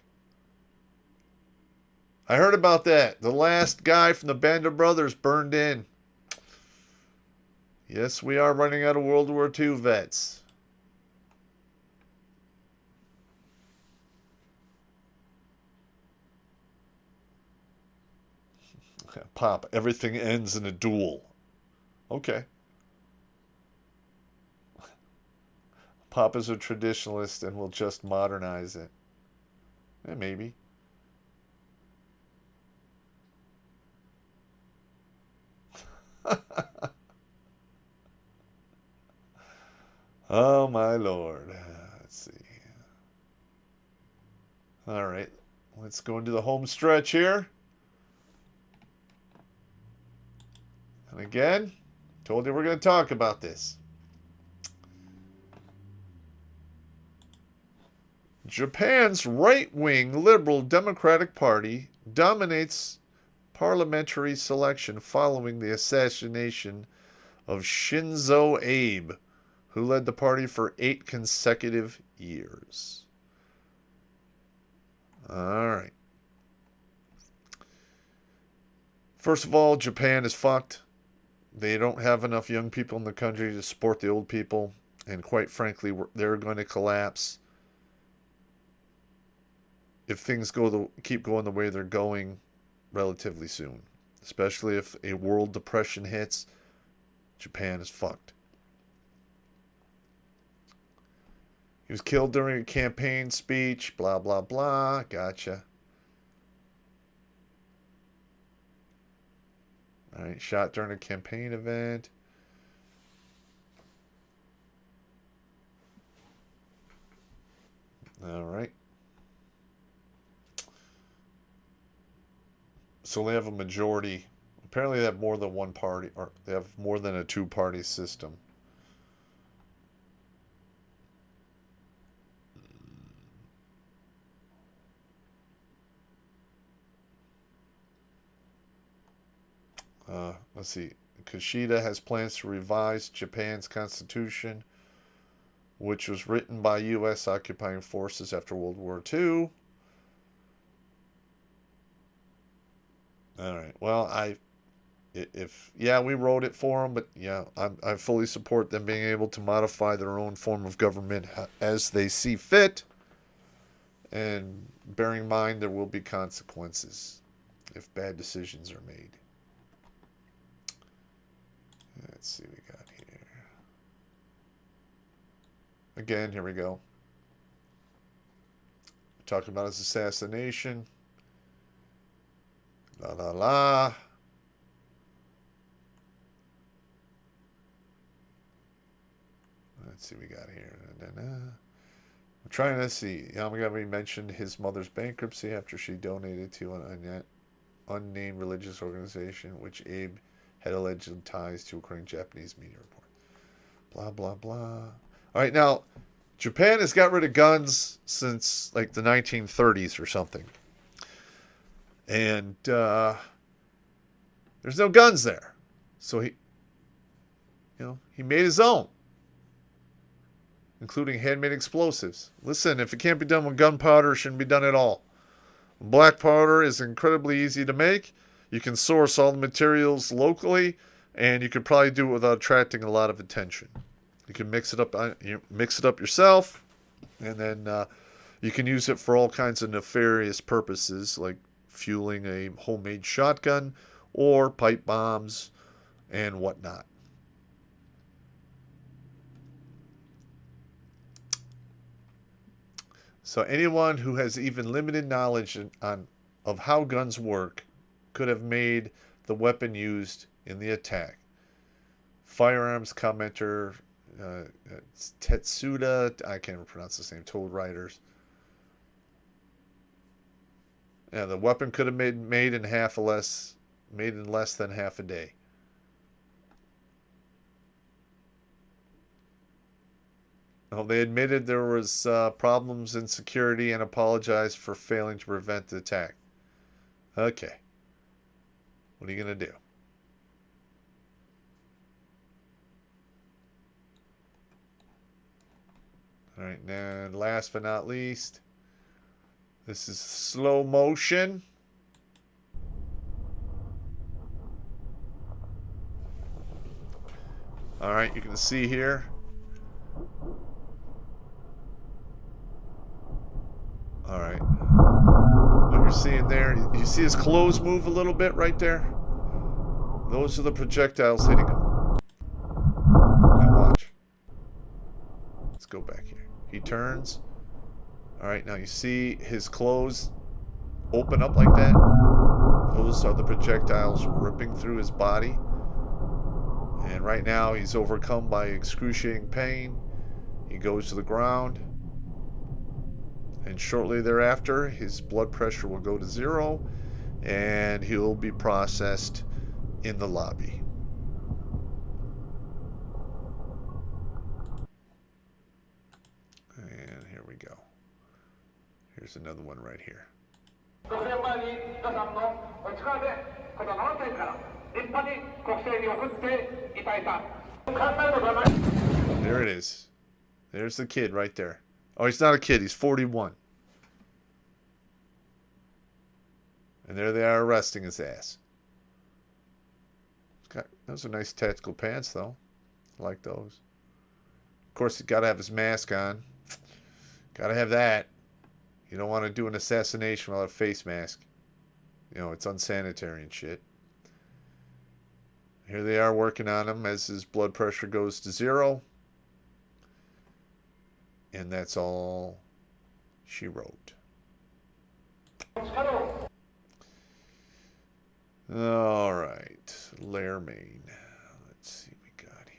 I heard about that. The last guy from the Band of Brothers burned in. Yes, we are running out of World War II vets. Pop, everything ends in a duel. Okay. Pop is a traditionalist and will just modernize it. Yeah, maybe. Oh, my Lord. Let's see. All right. Let's go into the home stretch here. And again, told you we're going to talk about this. Japan's right-wing Liberal Democratic Party dominates parliamentary selection following the assassination of Shinzo Abe, who led the party for 8 consecutive years. All right. First of all, Japan is fucked. They don't have enough young people in the country to support the old people. And quite frankly, they're going to collapse if things keep going the way they're going relatively soon. Especially if a world depression hits, Japan is fucked. He was killed during a campaign speech, blah, blah, blah. Gotcha. All right, shot during a campaign event. All right. So they have a majority. Apparently they have more than one party, or they have more than a two-party system. Let's see. Kishida has plans to revise Japan's constitution, which was written by U.S. occupying forces after World War II. All right. Well, we wrote it for them, but yeah, I fully support them being able to modify their own form of government as they see fit, and bearing in mind there will be consequences if bad decisions are made. Let's see what we got here. Again, here we go. We're talking about his assassination. La la la. Let's see what we got here. I'm trying to see. Yamagami mentioned his mother's bankruptcy after she donated to an unnamed religious organization, which Abe had alleged ties to, according to Japanese media report. Blah, blah, blah. All right, now, Japan has got rid of guns since, like, the 1930s or something. And there's no guns there. So he made his own, including handmade explosives. Listen, if it can't be done with gunpowder, it shouldn't be done at all. Black powder is incredibly easy to make. You can source all the materials locally, and you could probably do it without attracting a lot of attention. You can mix it up yourself, and then you can use it for all kinds of nefarious purposes, like fueling a homemade shotgun or pipe bombs and whatnot. So anyone who has even limited knowledge of how guns work could have made the weapon used in the attack. Firearms commenter Tetsuda, I can't even pronounce his name, Toad Riders. Yeah, the weapon could have made in less than half a day. Oh, they admitted there was problems in security and apologized for failing to prevent the attack. Okay. What are you going to do? All right, now last but not least, this is slow motion. All right, you can see here. All right. What you're seeing there, you see his clothes move a little bit right there? Those are the projectiles hitting him. Now watch. Let's go back here. He turns. All right, now you see his clothes open up like that? Those are the projectiles ripping through his body. And right now he's overcome by excruciating pain. He goes to the ground. And shortly thereafter, his blood pressure will go to 0, and he'll be processed in the lobby. And here we go. Here's another one right here. There it is. There's the kid right there. Oh, he's not a kid. He's 41. And there they are arresting his ass. Those are nice tactical pants, though. I like those. Of course, he's got to have his mask on. Got to have that. You don't want to do an assassination without a face mask. You know, it's unsanitary and shit. Here they are working on him as his blood pressure goes to 0. And that's all she wrote. All right. Lair Main. Let's see what we got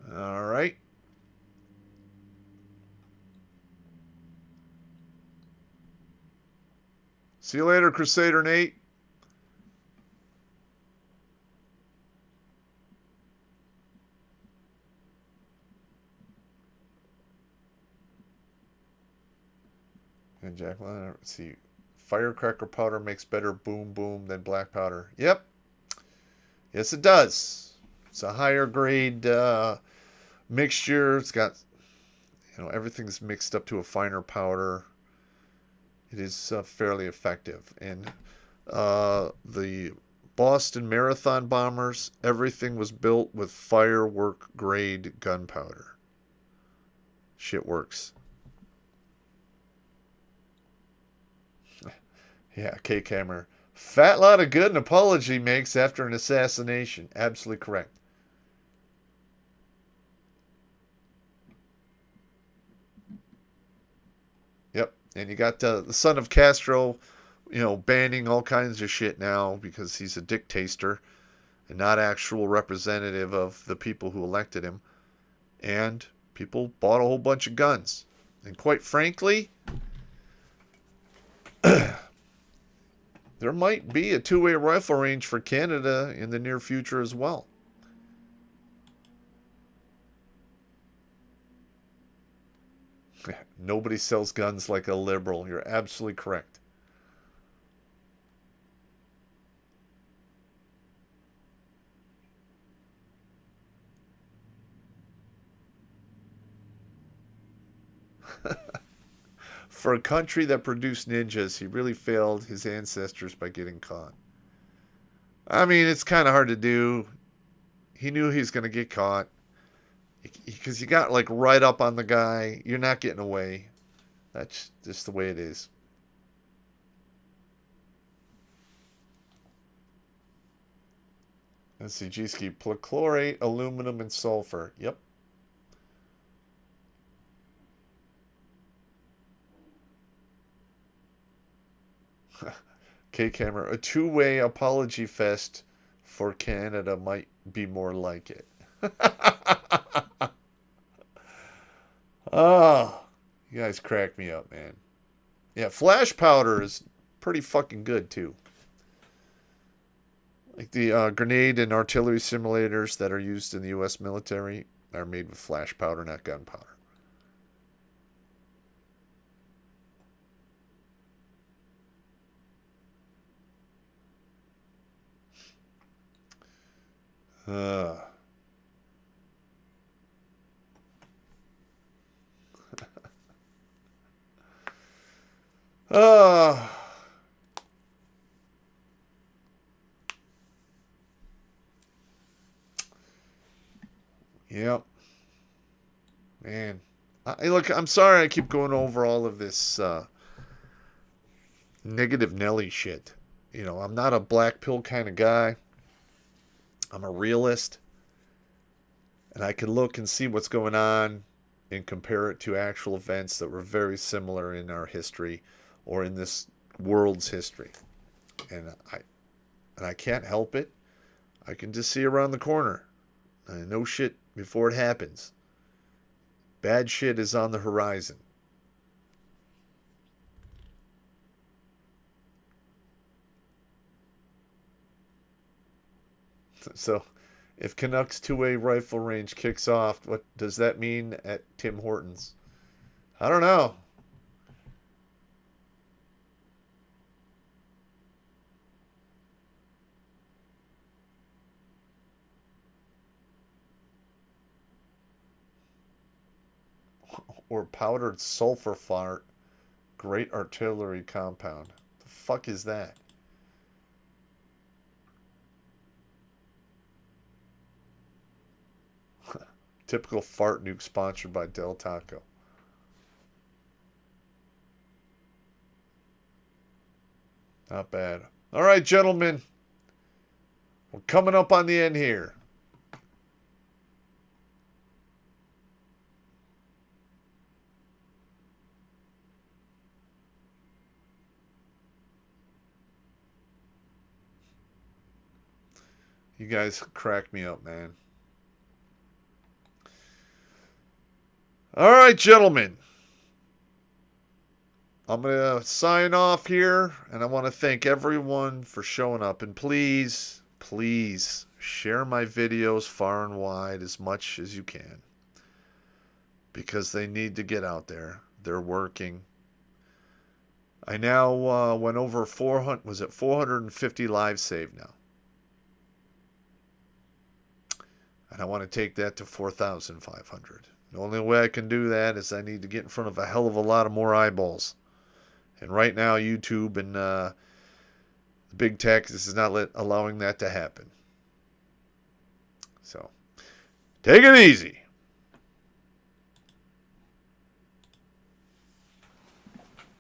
here. All right. See you later, Crusader Nate. And Jacqueline, let's see. Firecracker powder makes better boom boom than black powder. Yep. Yes, it does. It's a higher grade mixture. It's got, everything's mixed up to a finer powder. It is fairly effective. And the Boston Marathon bombers, everything was built with firework grade gunpowder. Shit works. Yeah, K-Camera. Fat lot of good an apology makes after an assassination. Absolutely correct. Yep. And you got the son of Castro, banning all kinds of shit now because he's a dictator and not actual representative of the people who elected him. And people bought a whole bunch of guns. And quite frankly, there might be a two-way rifle range for Canada in the near future as well. Nobody sells guns like a liberal. You're absolutely correct. For a country that produced ninjas, he really failed his ancestors by getting caught. I mean, it's kind of hard to do. He knew he was going to get caught. Because you got like right up on the guy. You're not getting away. That's just the way it is. Let's see, G-ski. Perchlorate, aluminum, and sulfur. Yep. K-Camera. A two-way apology fest for Canada might be more like it. Oh, you guys crack me up, man. Yeah, flash powder is pretty fucking good, too. Like the grenade and artillery simulators that are used in the U.S. military are made with flash powder, not gunpowder. Yep. Man. Look, I'm sorry I keep going over all of this negative Nelly shit. I'm not a black pill kind of guy. I'm a realist. And I can look and see what's going on and compare it to actual events that were very similar in our history or in this world's history. And I can't help it. I can just see around the corner. I know shit before it happens. Bad shit is on the horizon. So, if Canucks two-way rifle range kicks off, what does that mean at Tim Hortons? I don't know. Or powdered sulfur fart. Great artillery compound. The fuck is that? Typical fart nuke sponsored by Del Taco. Not bad. All right, gentlemen. We're coming up on the end here. You guys crack me up, man. All right, gentlemen. I'm going to sign off here, and I want to thank everyone for showing up. And please, please share my videos far and wide as much as you can, because they need to get out there. They're working. I now went over 400. Was it 450 lives saved now? And I want to take that to 4,500. The only way I can do that is I need to get in front of a hell of a lot of more eyeballs. And right now, YouTube and the big tech is not allowing that to happen. So, take it easy.